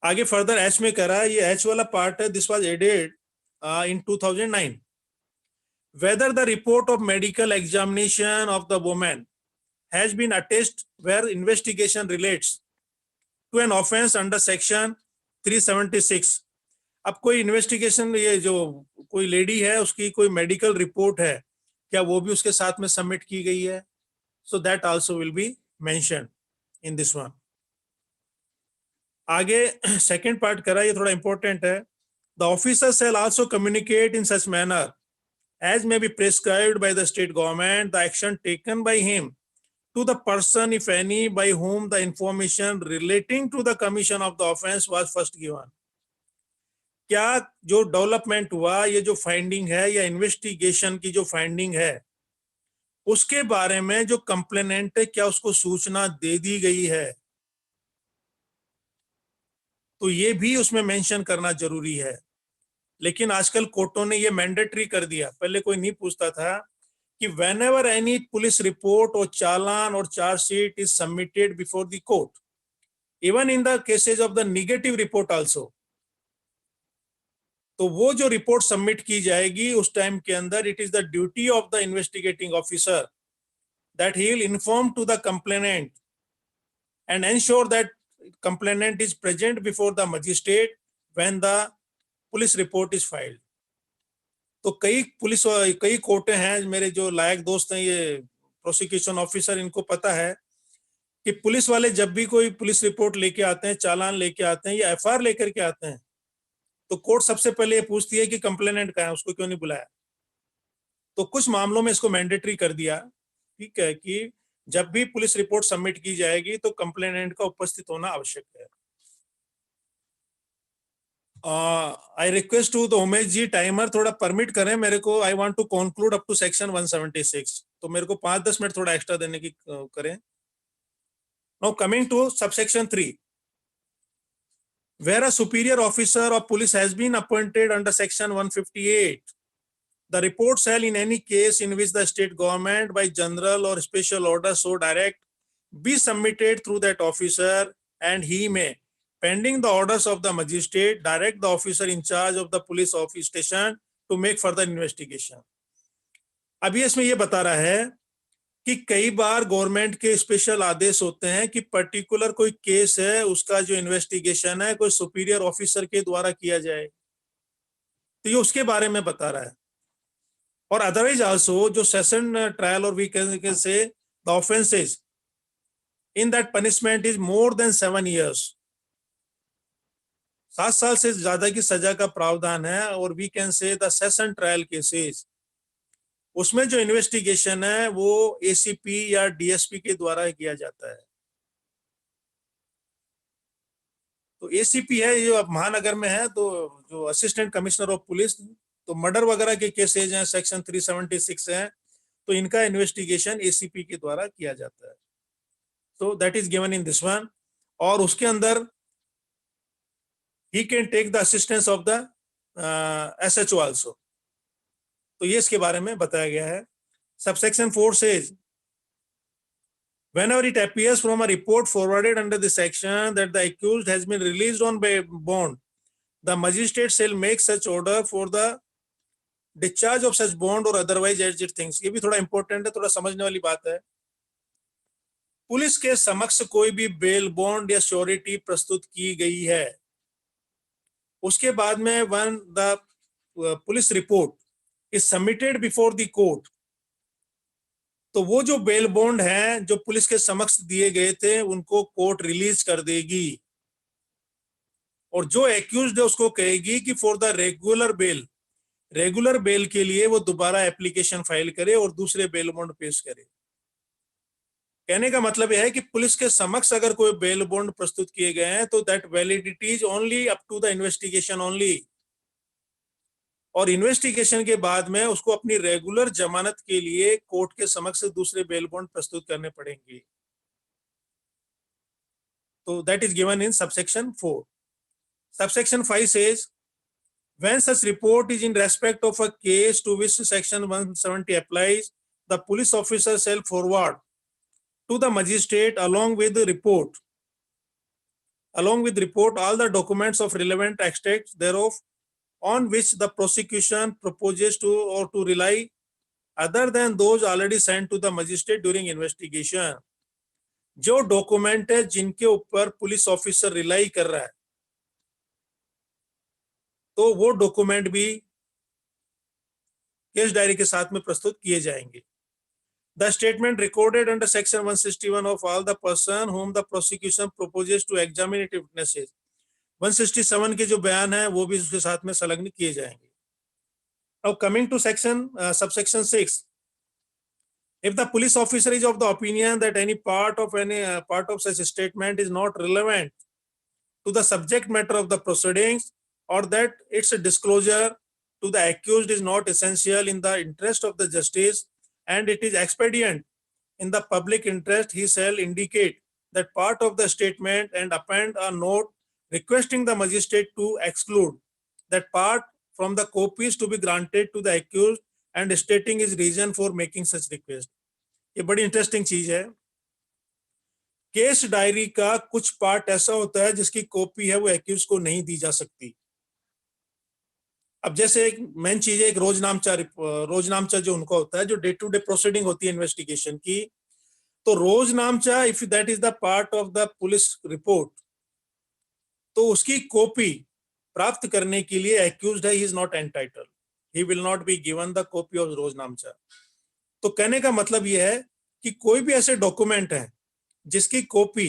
आगे फर्दर एच में कह रहा है, ये एच वाला पार्ट है, this was added in 2009। Whether the report of medical examination of the woman has been attached where investigation relates to an offense under section 376। अब कोई इन्वेस्टिगेशन, ये जो कोई लेडी है उसकी कोई मेडिकल रिपोर्ट है, क्या वो भी उसके साथ में सबमिट की गई है, so that also will B mentioned in this one. आगे सेकेंड पार्ट करा, ये थोड़ा इंपॉर्टेंट है। The officer shall also communicate in such manner as may be prescribed by the state government the action taken by him to the person, if any, by whom the information relating to the commission of the offense was first given। क्या जो डेवलपमेंट हुआ, ये जो फाइंडिंग है या इन्वेस्टिगेशन की जो फाइंडिंग है उसके बारे में जो कंप्लेनेंट है क्या उसको सूचना दे दी गई है, तो ये भी उसमें मेंशन करना जरूरी है। लेकिन आजकल कोर्टों ने ये मैंडेटरी कर दिया, पहले कोई नहीं पूछता था कि whenever any पुलिस रिपोर्ट और चालान और chargesheet is submitted before the court, even in the cases of the negative report also, तो वो जो रिपोर्ट सबमिट की जाएगी उस टाइम के अंदर it is the duty of the investigating officer that he will inform to the complainant and ensure that complainant is present before the magistrate when the police report is filed. तो कई कोर्टें हैं, मेरे जो लायक दोस्त हैं ये प्रोसिक्यूशन ऑफिसर, इनको पता है कि पुलिस वाले जब भी कोई पुलिस रिपोर्ट लेके आते हैं, चालान लेके आते हैं या एफआईआर लेकर के आते हैं, तो कोर्ट सबसे पहले ये पूछती है कि कंप्लेनेंट कहाँ है, उसको क्यों नहीं बुलाया। तो कुछ मामलों में इसको मैंडेटरी कर दिया, ठीक है, कि जब भी पुलिस रिपोर्ट सबमिट की जाएगी तो कंप्लेनेंट का उपस्थित होना आवश्यक है। I request to the Umesh ji timer थोड़ा परमिट करें मेरे को, I want to conclude up to section 176, तो मेरे को 5-10 मिनट थोड़ा एक्स्ट्रा देने की करें। Now coming to subsection 3, where a superior officer of police has been appointed under section 158, the report shall in any case in which the state government by general or special order so direct be submitted through that officer, and he may, pending the orders of the magistrate, direct the officer in charge of the police office station to make further investigation। अभी इसमें ये बता रहा है कि कई बार गवर्नमेंट के स्पेशल आदेश होते हैं कि पर्टिकुलर कोई केस है उसका जो इन्वेस्टिगेशन है कोई सुपीरियर ऑफिसर के द्वारा किया जाए, तो ये उसके बारे में बता रहा है। or otherwise also जो session trial or we can say the offenses in that punishment is more than 7 years, 7 साल से ज्यादा की सजा का प्रावधान है, और we can say the session trial cases, उसमें जो इन्वेस्टिगेशन है वो एसीपी या डीएसपी के द्वारा किया जाता है। तो एसीपी है जो अब महानगर में है, तो जो असिस्टेंट कमिश्नर ऑफ पुलिस, तो मर्डर वगैरह के केसेज हैं, सेक्शन 376 है, तो इनका इन्वेस्टिगेशन एसीपी के द्वारा किया जाता है। तो that is given in this one. और उसके अंदर he can take the assistance of the SHO also, तो ये इसके बारे में बताया गया है। Subsection 4 says whenever it appears from a report forwarded under the section that the accused has been released on bond, the magistrate shall make such order for the discharge of such bond or otherwise as it thinks। ये भी थोड़ा इंपॉर्टेंट है, थोड़ा समझने वाली बात है। पुलिस के समक्ष कोई भी बेल बॉन्ड या श्योरिटी प्रस्तुत की गई है, उसके बाद में when the police report is submitted before the court, तो वो जो बेल बॉन्ड है जो पुलिस के समक्ष दिए गए थे उनको कोर्ट रिलीज कर देगी, और जो एक्यूज्ड है उसको कहेगी कि फॉर द रेगुलर बेल के लिए वो दोबारा एप्लीकेशन फाइल करे और दूसरे बेल बॉन्ड पेश करे। कहने का मतलब यह है कि पुलिस के समक्ष अगर कोई बेल बॉन्ड प्रस्तुत किए गए हैं तो that validity is only up to the investigation only, और इन्वेस्टिगेशन के बाद में उसको अपनी रेगुलर जमानत के लिए कोर्ट के समक्ष दूसरे बेल बॉन्ड प्रस्तुत करने पड़ेंगे। तो that is given in subsection 4। Subsection 5 says when such report is in respect of a case to which section 170 applies, the police officer shall forward to the magistrate along with the report all the documents of relevant extracts thereof on which the prosecution proposes to or to rely other than those already sent to the magistrate during investigation। जो डॉक्यूमेंट है जिनके ऊपर पुलिस ऑफिसर रिलाई कर रहा है, तो वो डॉक्यूमेंट भी केस डायरी के साथ में प्रस्तुत किए जाएंगे। The statement recorded under section 161 of all the person whom the prosecution proposes to examine it witnesses, 167 के जो बयान है वो भी उसके साथ में संलग्न किए जाएंगे। Now coming to subsection 6, if the police officer is of the opinion that any part of such statement is not relevant to the subject matter of the proceedings, or that its disclosure to the accused is not essential in the interest of the justice and it is expedient in the public interest, he shall indicate that part of the statement and append a note requesting the magistrate to exclude that part from the copies to be granted to the accused and stating his reason for making such request। ये बड़ी इंटरेस्टिंग चीज है। केस डायरी का कुछ पार्ट ऐसा होता है जिसकी कॉपी है वो एक्यूज को नहीं दी जा सकती। अब जैसे एक मेन चीज है, एक रोजनामचा जो उनका होता है, जो डे टू डे प्रोसीडिंग होती है इन्वेस्टिगेशन की, तो रोजनामचा if that is the part of the police report, तो उसकी कॉपी प्राप्त करने के लिए एक्यूज्ड है, he is not entitled, he will not be given the copy of रोजनामचा। तो कहने का मतलब यह है कि कोई भी ऐसे डॉक्यूमेंट है जिसकी कॉपी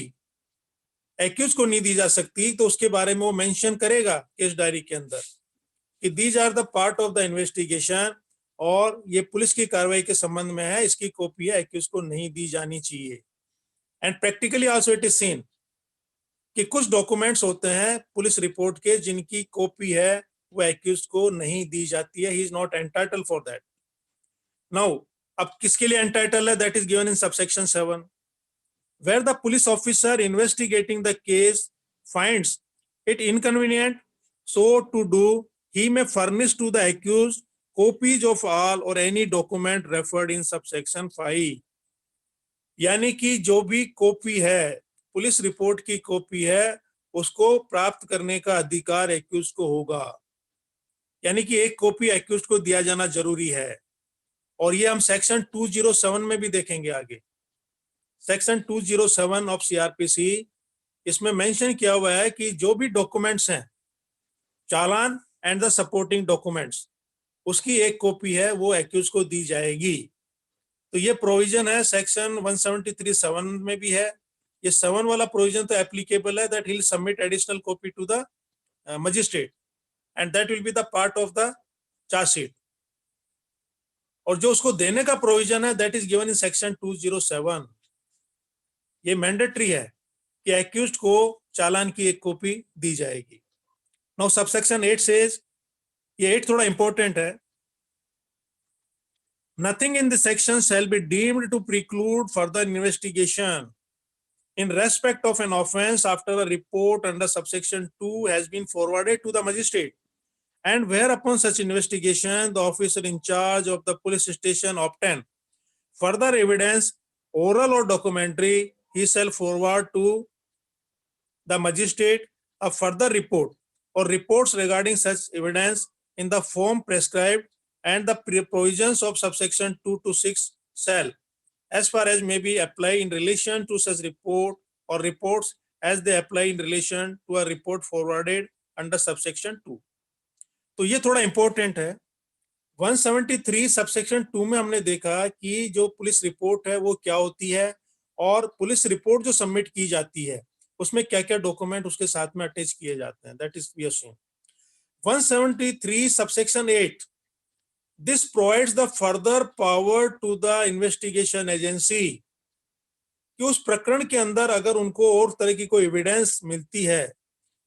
एक्यूज को नहीं दी जा सकती, तो उसके बारे में वो मेंशन करेगा केस डायरी के अंदर कि these are the part of the investigation, और ये पुलिस की कार्रवाई के संबंध में है, इसकी कॉपी है एक्यूज को नहीं दी जानी चाहिए। And practically also it is seen कि कुछ डॉक्यूमेंट्स होते हैं पुलिस रिपोर्ट के जिनकी कॉपी है वो एक्यूज को नहीं दी जाती है, he is not entitled for that. Now अब किसके लिए एंटाइटल है, that is given in subsection 7, where the police officer investigating the case finds it inconvenient so to do, he may furnish to the accused copies of all or any document referred in subsection 5। यानी कि जो भी कॉपी है, पुलिस रिपोर्ट की कॉपी है, उसको प्राप्त करने का अधिकार एक्यूज को होगा, यानी कि एक कॉपी एक्यूज को दिया जाना जरूरी है। और ये हम सेक्शन 207 में भी देखेंगे आगे। सेक्शन 207 ऑफ सीआरपीसी, इसमें मेंशन किया हुआ है कि जो भी डॉक्यूमेंट्स हैं, चालान एंड द सपोर्टिंग डॉक्यूमेंट्स, उसकी एक कॉपी है वो एक्यूज को दी जाएगी। तो ये प्रोविजन है सेक्शन 173(7) में भी है। ये 7 वाला प्रोविजन तो एप्लीकेबल है that he will submit additional copy to the magistrate and that will be the part of the chargesheet. और जो उसको देने का प्रोविजन है that is given in section 207। ये मैंडेटरी है कि एक्यूज्ड को चालान की एक कॉपी दी जाएगी। नाउ सबसेक्शन 8 सेज, ये 8 थोड़ा इंपॉर्टेंट है, nothing in this section shall be deemed to preclude further investigation in respect of an offense after a report under subsection 2 has been forwarded to the magistrate, and whereupon such investigation the officer in charge of the police station obtain further evidence, oral or documentary, he shall forward to the magistrate a further report or reports regarding such evidence in the form prescribed, and the provisions of subsection 2 to 6 shall, as far as may be, apply in relation to such report or reports as they apply in relation to a report forwarded under subsection 2. तो ये थोड़ा इंपॉर्टेंट है। 173 सबसेक्शन 2 में हमने देखा कि जो पुलिस रिपोर्ट है वो क्या होती है, और पुलिस रिपोर्ट जो सबमिट की जाती है उसमें क्या क्या डॉक्यूमेंट उसके साथ में अटैच किए जाते हैं, that is we are seeing. 173 subsection 8, this provides the further power to the investigation agency कि उस प्रकरण के अंदर अगर उनको और तरह की कोई एविडेंस मिलती है,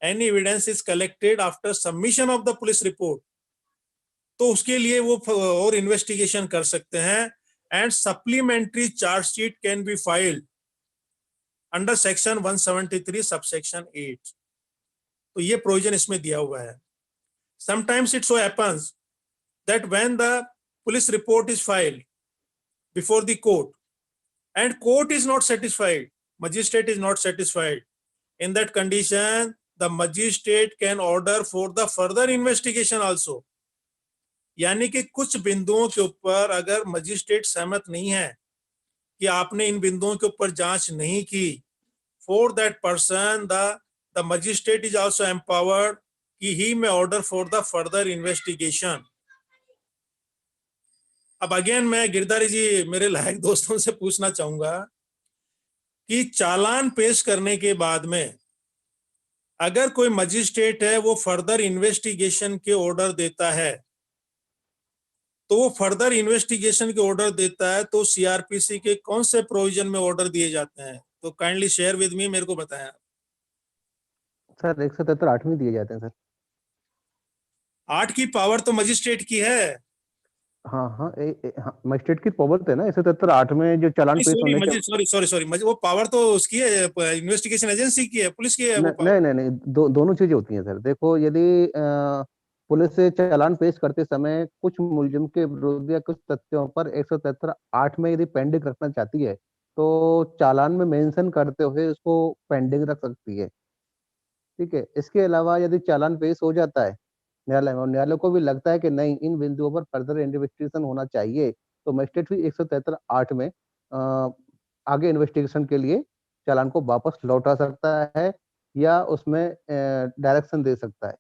any evidence is collected after submission of the police report, तो उसके लिए वो और इन्वेस्टिगेशन कर सकते हैं, and supplementary charge sheet can be filed under section 173 subsection 8। तो ये प्रोविजन इसमें दिया हुआ है। Sometimes it so happens that when the police report is filed before the court and court is not satisfied, magistrate is not satisfied, in that condition the magistrate can order for the further investigation also। यानी कि कुछ बिंदुओं के ऊपर अगर मजिस्ट्रेट सहमत नहीं है कि आपने इन बिंदुओं के ऊपर जांच नहीं की, for that person the magistrate is also empowered कि he may order for the further investigation। अब अगेन मैं गिरधारी जी मेरे लायक दोस्तों से पूछना चाहूंगा कि चालान पेश करने के बाद में अगर कोई मजिस्ट्रेट है वो फर्दर इन्वेस्टिगेशन के ऑर्डर देता है, तो वो फर्दर इन्वेस्टिगेशन के ऑर्डर देता है तो सीआरपीसी के कौन से प्रोविजन में ऑर्डर दिए जाते हैं? तो काइंडली शेयर विद मी, मेरे को बताएं। सर 173(8) में दिए जाते हैं सर। 8 की पावर तो मजिस्ट्रेट की है। हाँ हाँ, मजिस्ट्रेट की पावर है ना 173(8) में जो चालान पेश होने के। सॉरी वो पावर तो उसकी है, इन्वेस्टिगेशन एजेंसी की है, पुलिस की है वो पावर। नहीं, दोनों चीजें होती हैं सर। देखो, यदि पुलिस से चालान पेश करते समय कुछ मुलजिम के विरुद्ध या कुछ तथ्यों पर 173(8) में यदि पेंडिंग रखना चाहती है तो चालान में मेंशन करते हुए उसको पेंडिंग रख सकती है। ठीक है। इसके अलावा यदि चालान पेश हो जाता है न्यायालय में और न्यायालय को भी लगता है कि नहीं, इन बिंदुओं पर फर्दर इन्वेस्टिगेशन होना चाहिए, तो मजिस्ट्रेट भी 173(8) में आगे इन्वेस्टिगेशन के लिए चालान को वापस लौटा सकता है या उसमें डायरेक्शन दे सकता है।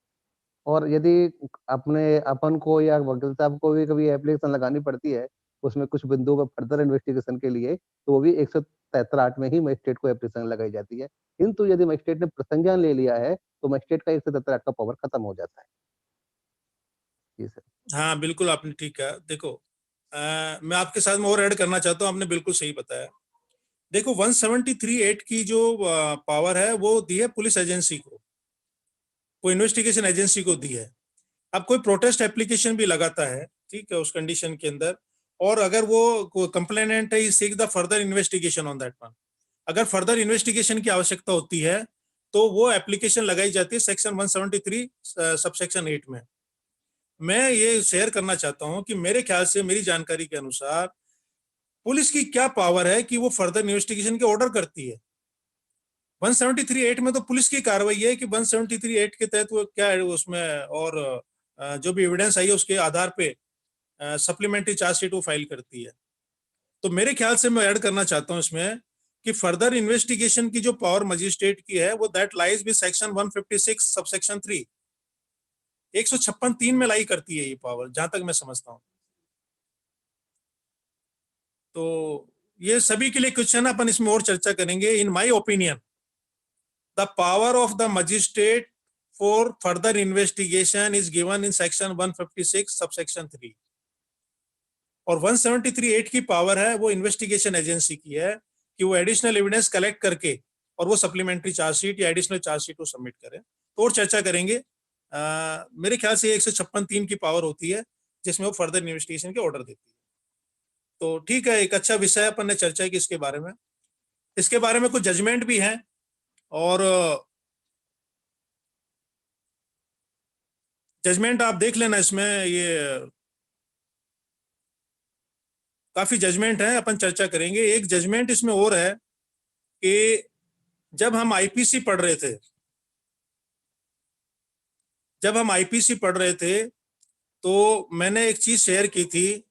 और यदि अपन को या वकील साहब को भी कभी एप्लीकेशन लगानी पड़ती है उसमें कुछ बिंदुओं पर फर्दर इन्वेस्टिगेशन के लिए, तो वो भी 173(8) में ही मजिस्ट्रेट को एप्लीकेशन लगाई जाती है। किंतु यदि मजिस्ट्रेट ने प्रसंज्ञान ले लिया है तो मजिस्ट्रेट का 173(8) का पावर खत्म हो जाता है। जी सर। हाँ बिल्कुल, आपने ठीक कहा। देखो मैं आपके साथ में और ऐड करना चाहता हूँ, आपने बिल्कुल सही बताया। देखो 173(8) की जो पावर है वो दी है पुलिस एजेंसी को, कोई इन्वेस्टिगेशन एजेंसी को दी है। अब कोई प्रोटेस्ट एप्लीकेशन भी लगाता है, ठीक है, उस कंडीशन के अंदर, और अगर वो कंप्लेनेंट है seek the further investigation on that one, अगर फर्दर इन्वेस्टिगेशन की आवश्यकता होती है तो वो एप्लीकेशन लगाई जाती है सेक्शन 173 सबसेक्शन 8 में। मैं ये शेयर करना चाहता हूं कि मेरे ख्याल से, मेरी जानकारी के अनुसार, पुलिस की क्या पावर है कि वो फर्दर इन्वेस्टिगेशन के ऑर्डर करती है। 173(8) में तो पुलिस की कार्रवाई है कि 173(8) के तहत वो क्या है उसमें, और जो भी एविडेंस आई है उसके आधार पे सप्लीमेंट्री चार्जशीट वो फाइल करती है। तो मेरे ख्याल से मैं ऐड करना चाहता हूं इसमें कि फर्दर इन्वेस्टिगेशन की जो पावर मजिस्ट्रेट की है वो that lies with section 156 subsection 3। 156(3) में लाई करती है ये पावर, जहां तक मैं समझता हूं। तो ये सभी के लिए क्वेश्चन अपन इसमें और चर्चा करेंगे। In my opinion the power of the magistrate for further investigation is given in section 156 subsection 3, और 173(8) की पावर है वो इन्वेस्टिगेशन एजेंसी की है कि वो एडिशनल एविडेंस कलेक्ट करके और वो सप्लीमेंट्री चार्जशीट या एडिशनल चार्जशीट को सबमिट करें। तो और चर्चा करेंगे। मेरे ख्याल से 156(3) की पावर होती है जिसमें वो फर्दर इन्वेस्टिगेशन के ऑर्डर देती है। तो ठीक है, एक अच्छा विषय अपन ने चर्चा की इसके बारे में। इसके बारे में कुछ जजमेंट भी हैं, और जजमेंट आप देख लेना। इसमें ये काफी जजमेंट है, अपन चर्चा करेंगे। एक जजमेंट इसमें और है कि जब हम आईपीसी पढ़ रहे थे, तो मैंने एक चीज शेयर की थी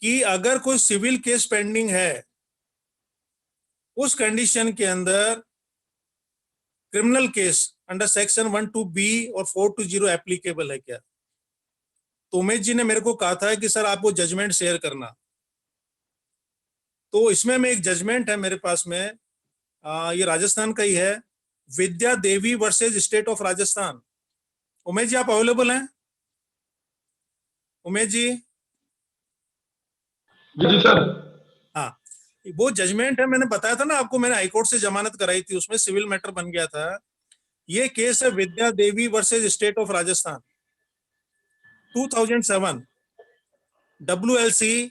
कि अगर कोई सिविल केस पेंडिंग है, उस कंडीशन के अंदर criminal case under section 12B और 420 एप्लीकेबल है क्या। तो उमेश जी ने मेरे को कहा था कि सर आप वो जजमेंट शेयर करना। तो इसमें में एक जजमेंट है मेरे पास में, ये राजस्थान का ही है, Vidya Devi versus state of Rajasthan. Umesh ji आप अवेलेबल हैं? उमेश जी? जी सर। हाँ, वो जजमेंट है, मैंने बताया था ना आपको, मैंने हाईकोर्ट से जमानत कराई थी, उसमें सिविल मैटर बन गया था। ये केस है Vidya Devi versus state of Rajasthan, 2007, WLC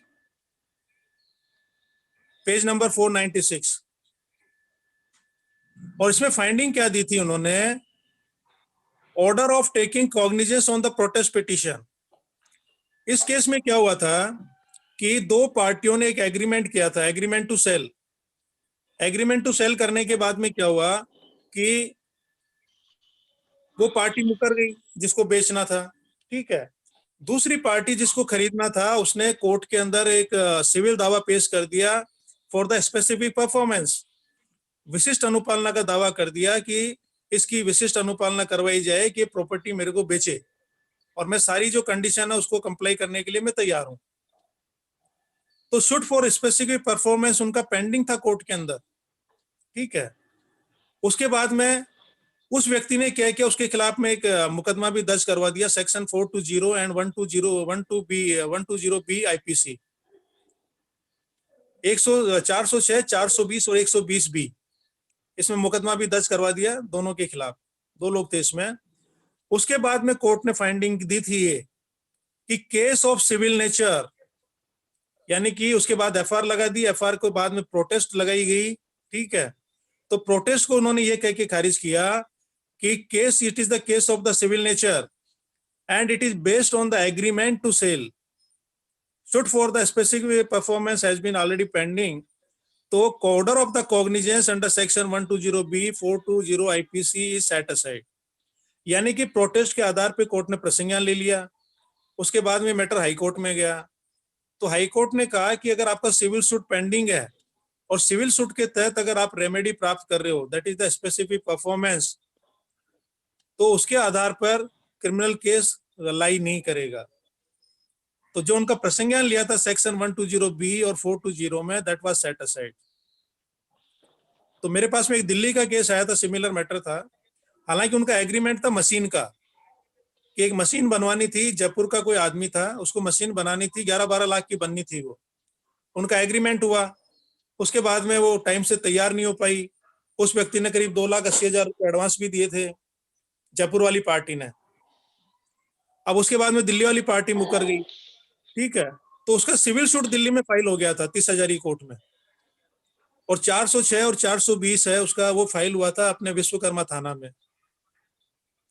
page number 496। और इसमें फाइंडिंग क्या दी थी उन्होंने, order of taking cognizance on the protest petition. इस केस में क्या हुआ था कि दो पार्टियों ने एक एग्रीमेंट किया था, agreement to sell. Agreement to sell करने के बाद में क्या हुआ कि वो पार्टी मुकर गई जिसको बेचना था, ठीक है। दूसरी पार्टी जिसको खरीदना था उसने कोर्ट के अंदर एक सिविल दावा पेश कर दिया फॉर द स्पेसिफिक परफॉर्मेंस, विशिष्ट अनुपालना का दावा कर दिया कि इसकी विशिष्ट अनुपालना करवाई जाए कि प्रॉपर्टी मेरे को बेचे, और मैं सारी जो कंडीशन है उसको कंप्लाई करने के लिए मैं तैयार हूं। तो शूट फॉर स्पेसिफिक परफॉर्मेंस उनका पेंडिंग था कोर्ट के अंदर, ठीक है। उसके बाद में उस व्यक्ति ने क्या किया, उसके खिलाफ में एक मुकदमा भी दर्ज करवा दिया, सेक्शन 420 एंड 120B IPC 406, 420 और 120B, इसमें मुकदमा भी दर्ज करवा दिया दोनों के खिलाफ, दो लोग थे इसमें। उसके बाद में कोर्ट ने फाइंडिंग दी थी ये कि केस ऑफ सिविल नेचर, यानी कि उसके बाद एफआर लगा दी, एफआर के बाद में प्रोटेस्ट लगाई गई, ठीक है। तो प्रोटेस्ट को उन्होंने ये कह के खारिज किया कि केस, it is the case of the civil nature and it is based on the agreement to sell, should for the specific performance has been already pending। तो order of the cognizance under section 120B 420 IPC is set aside, यानी कि प्रोटेस्ट के आधार पे कोर्ट ने प्रसंज्ञान ले लिया। उसके बाद में मैटर हाई कोर्ट में गया, तो हाई कोर्ट ने कहा कि अगर आपका सिविल सूट पेंडिंग है और सिविल सूट के तहत अगर आप रेमेडी प्राप्त कर रहे हो, that is the specific performance, तो उसके आधार पर क्रिमिनल केस लाई नहीं करेगा। तो जो उनका प्रसंज्ञान लिया था सेक्शन 120B और 420 में, दैट वाज सेट असाइड। तो मेरे पास में एक दिल्ली का केस आया था, सिमिलर मैटर था, हालांकि उनका एग्रीमेंट था मशीन का, कि एक मशीन बनवानी थी, जयपुर का कोई आदमी था, उसको मशीन बनानी थी, 11-12 लाख की बननी थी वो। उनका एग्रीमेंट हुआ, उसके बाद में वो टाइम से तैयार नहीं हो पाई। उस व्यक्ति ने करीब 2,80,000 रुपये एडवांस भी दिए थे, जयपुर वाली पार्टी ने। अब उसके बाद में दिल्ली वाली पार्टी मुकर गई, ठीक है। तो उसका सिविल सूट दिल्ली में फाइल हो गया था 30,000 कोर्ट में, और 406 और 420 है उसका, वो फाइल हुआ था अपने विश्वकर्मा थाना में।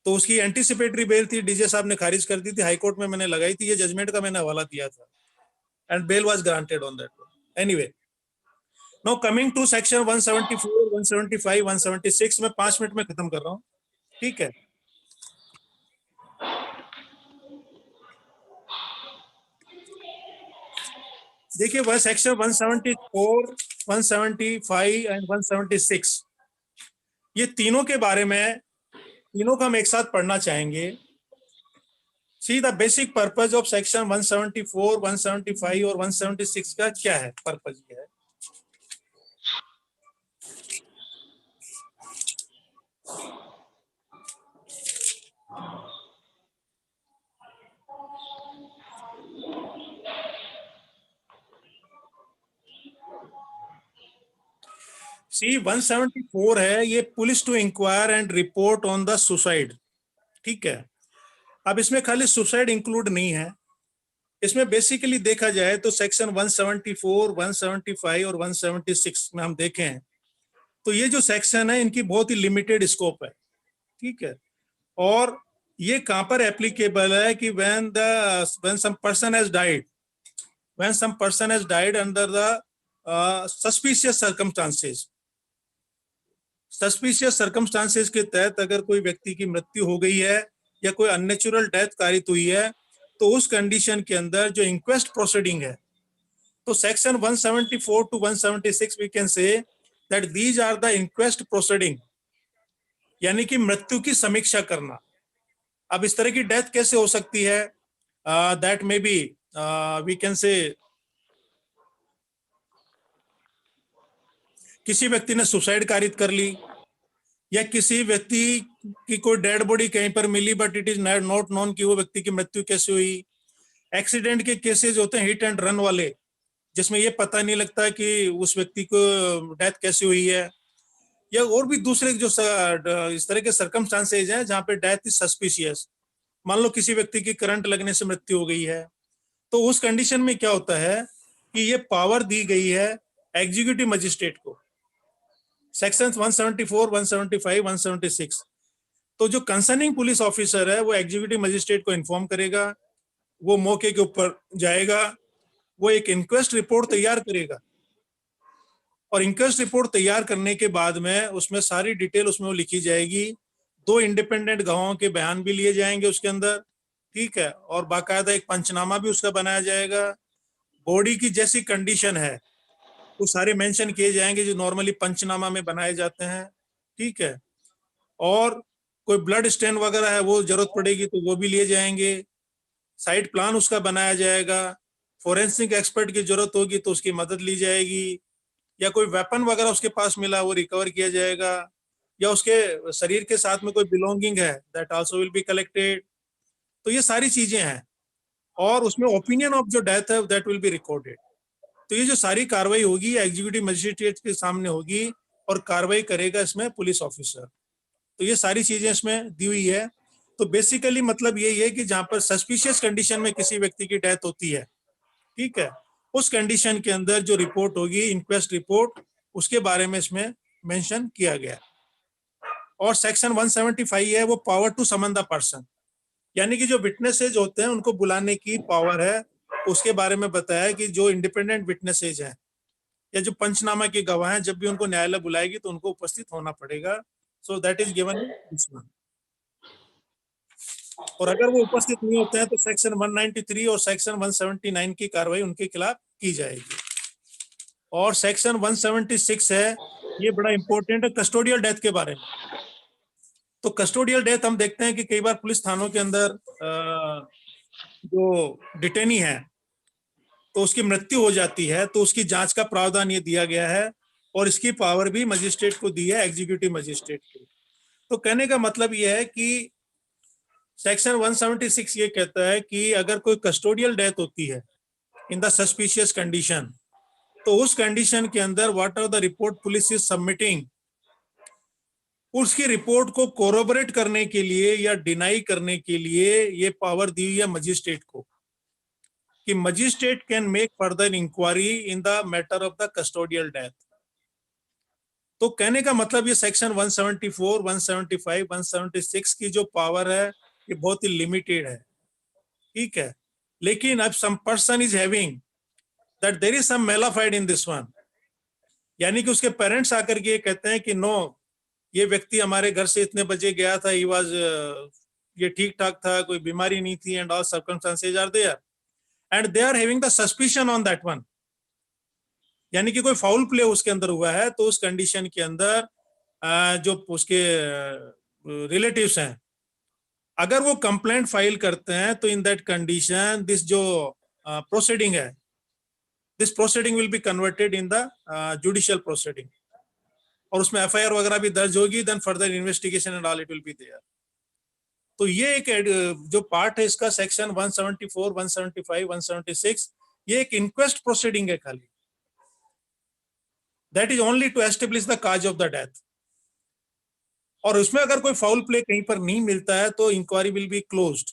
तो उसकी एंटीसिपेटरी बेल थी, डीजे साहब ने खारिज कर दी थी, हाई कोर्ट में मैंने लगाई थी, ये जजमेंट का मैंने हवाला दिया था, and bail was granted on that. Anyway, now coming to section 174, 175, 176, मैं 5 मिनट में खत्म कर रहा हूँ, ठीक है। देखिए वह सेक्शन 174, 175 एंड 176, ये तीनों के बारे में, तीनों का हम एक साथ पढ़ना चाहेंगे। See the basic purpose of section 174, 175 और 176 का क्या है पर्पज ये है। सी 174 है ये police to inquire and report on the suicide, ठीक है। अब इसमें खाली सुसाइड इंक्लूड नहीं है, इसमें बेसिकली देखा जाए तो सेक्शन 174, 175 और 176 में हम देखें तो ये जो सेक्शन है इनकी बहुत ही लिमिटेड स्कोप है, ठीक है। और ये कहां पर एप्लीकेबल है कि when some person has died under the suspicious circumstances के तहत अगर कोई व्यक्ति की मृत्यु हो गई है या कोई अननेचुरल डेथ कारित हुई है तो उस कंडीशन के अंदर जो इंक्वेस्ट प्रोसीडिंग है तो section 174 to 176 we can say that these are the inquest proceeding, यानी कि मृत्यु की समीक्षा करना। अब इस तरह की डेथ कैसे हो सकती है, that may be we can say किसी व्यक्ति ने सुसाइड कारित कर ली या किसी व्यक्ति की कोई डेड बॉडी कहीं पर मिली but it is not known कि वो व्यक्ति की मृत्यु कैसे हुई। एक्सीडेंट के केसेस होते हैं हिट एंड रन वाले, जिसमें ये पता नहीं लगता कि उस व्यक्ति को डेथ कैसे हुई है, या और भी दूसरे जो इस तरह के सर्कमस्टांसेज हैं जहां पे डेथ इज सस्पिशियस। मान लो किसी व्यक्ति की करंट लगने से मृत्यु हो गई है तो उस कंडीशन में क्या होता है कि ये पावर दी गई है एग्जीक्यूटिव मजिस्ट्रेट को, सेक्शन 174, 175, 176। तो जो कंसर्निंग पुलिस ऑफिसर है वो एग्जीक्यूटिव मजिस्ट्रेट को इन्फॉर्म करेगा, वो मौके के ऊपर जाएगा, वो एक इंक्वेस्ट रिपोर्ट तैयार करेगा और इंक्वेस्ट रिपोर्ट तैयार करने के बाद में उसमें सारी डिटेल उसमें वो लिखी जाएगी। 2 इंडिपेंडेंट गवाहों के बयान भी लिए जाएंगे उसके अंदर, ठीक है, और बाकायदा एक पंचनामा भी उसका बनाया जाएगा। बॉडी की जैसी कंडीशन है वो सारे मेंशन किए जाएंगे जो नॉर्मली पंचनामा में बनाए जाते हैं, ठीक है। और कोई ब्लड स्टेन वगैरह है वो जरूरत पड़ेगी तो वो भी लिए जाएंगे। साइट प्लान उसका बनाया जाएगा। फोरेंसिक एक्सपर्ट की जरूरत होगी तो उसकी मदद ली जाएगी, या कोई वेपन वगैरह उसके पास मिला वो रिकवर किया जाएगा, या उसके शरीर के साथ में कोई बिलोंगिंग है that also will be collected. तो ये सारी चीजें हैं और उसमें ओपिनियन ऑफ जो डेथ है दैट विल बी रिकॉर्डेड। तो ये जो सारी कार्रवाई होगी एग्जीक्यूटिव मजिस्ट्रेट के सामने होगी और कार्रवाई करेगा इसमें पुलिस ऑफिसर। तो ये सारी चीजें इसमें दी हुई है। तो बेसिकली मतलब यही है कि जहां पर सस्पिशियस कंडीशन में किसी व्यक्ति की डेथ होती है, ठीक है, उस कंडीशन के अंदर जो रिपोर्ट होगी इंक्वेस्ट रिपोर्ट उसके बारे में इसमें मेंशन किया गया। और सेक्शन 175 है वो power to summon the person, यानी कि जो विटनेसेज होते हैं उनको बुलाने की पावर है, उसके बारे में बताया कि जो इंडिपेंडेंट विटनेसेज हैं या जो पंचनामा के गवाह हैं जब भी उनको न्यायालय बुलाएगी तो उनको उपस्थित होना पड़ेगा। सो that is given in this one. और अगर वो उपस्थित नहीं होते हैं तो सेक्शन 193 और सेक्शन 179 की कार्रवाई उनके खिलाफ की जाएगी। और सेक्शन 176 है ये बड़ा इंपॉर्टेंट है कस्टोडियल डेथ के बारे में। तो कस्टोडियल डेथ हम देखते हैं कि कई बार पुलिस थानों के अंदर जो डिटेनी है तो उसकी मृत्यु हो जाती है तो उसकी जांच का प्रावधान ये दिया गया है और इसकी पावर भी मजिस्ट्रेट को दी है, एग्जीक्यूटिव मजिस्ट्रेट को। तो कहने का मतलब ये है कि सेक्शन 176 ये कहता है कि अगर कोई कस्टोडियल डेथ होती है इन द सस्पिशियस कंडीशन तो उस कंडीशन के अंदर what are the report police is submitting, उसकी रिपोर्ट को कोरोबरेट करने के लिए या डिनाई करने के लिए ये पावर दी हुई है मजिस्ट्रेट को कि magistrate can make further inquiry in the matter of the custodial death. तो कहने का मतलब ये सेक्शन 174, 175, 176 की जो पावर है ये बहुत ही लिमिटेड है, ठीक है। लेकिन अब some person is having that there is some malafide in this one, यानी कि उसके पेरेंट्स आकर के ये कहते हैं कि नो ये व्यक्ति हमारे घर से इतने बजे गया था, ही वाज ये ठीक ठाक था, कोई बीमारी नहीं थी, and all circumstances are there and they are having the suspicion on that one, यानी कि कोई फाउल प्ले उसके अंदर हुआ है। तो उस कंडीशन के अंदर जो उसके रिलेटिव्स हैं अगर वो कंप्लेंट फाइल करते हैं तो इन दैट कंडीशन दिस जो प्रोसीडिंग है, this proceeding will be converted in the judicial proceeding, और उसमें एफआईआर वगैरह भी दर्ज होगी, then further investigation and all it will be there. तो ये एक जो पार्ट है इसका सेक्शन 174, 175, 176, ये एक इंक्वेस्ट प्रोसीडिंग है खाली, that is only to establish the cause of the death. और उसमें अगर कोई फाउल प्ले कहीं पर नहीं मिलता है तो इंक्वायरी विल बी क्लोज्ड।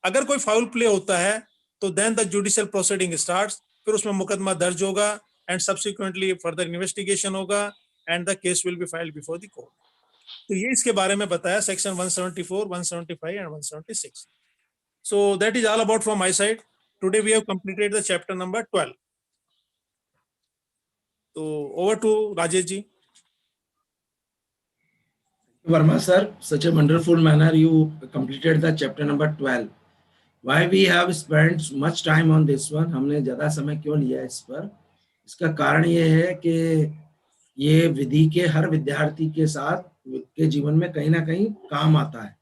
अगर कोई फाउल प्ले होता है तो then the judicial proceeding starts, फिर उसमें मुकदमा दर्ज होगा एंड सब्सिक्वेंटली फर्दर इन्वेस्टिगेशन होगा and the case will be filed before the court. तो ये इसके बारे में बताया section 174, 175 and 176। So that is all about from my side. Today we have completed the chapter number 12। तो over to Rajesh ji. Verma sir, such a wonderful manner you completed the chapter number 12. Why we have spent much time on this one? हमने ज़्यादा समय क्यों लिया इस पर? इसका कारण ये है कि ये विधि के हर विद्यार्थी के साथ के जीवन में कहीं ना कहीं काम आता है,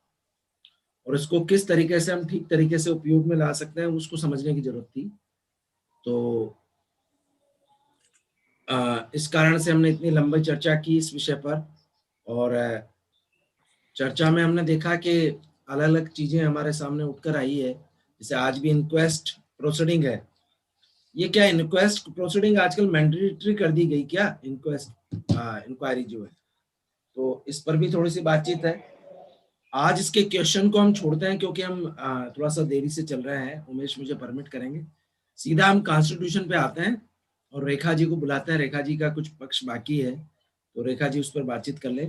और इसको किस तरीके से हम ठीक तरीके से उपयोग में ला सकते हैं उसको समझने की जरूरत थी। तो इस कारण से हमने इतनी लंबी चर्चा की इस विषय पर, और चर्चा में हमने देखा कि अलग अलग चीजें हमारे सामने उठकर आई है। जैसे आज भी इंक्वेस्ट प्रोसीडिंग है, ये क्या इंक्वेस्ट प्रोसीडिंग आजकल मैंडेटरी कर दी गई क्या? इंक्वेस्ट इंक्वायरी जो है, तो इस पर भी थोड़ी सी बातचीत है। आज इसके क्वेश्चन को हम छोड़ते हैं क्योंकि हम थोड़ा सा देरी से चल रहे हैं। उमेश मुझे परमिट करेंगे, सीधा हम कॉन्स्टिट्यूशन पे आते हैं और रेखा जी को बुलाते हैं। रेखा जी का कुछ पक्ष बाकी है तो रेखा जी उस पर बातचीत कर ले।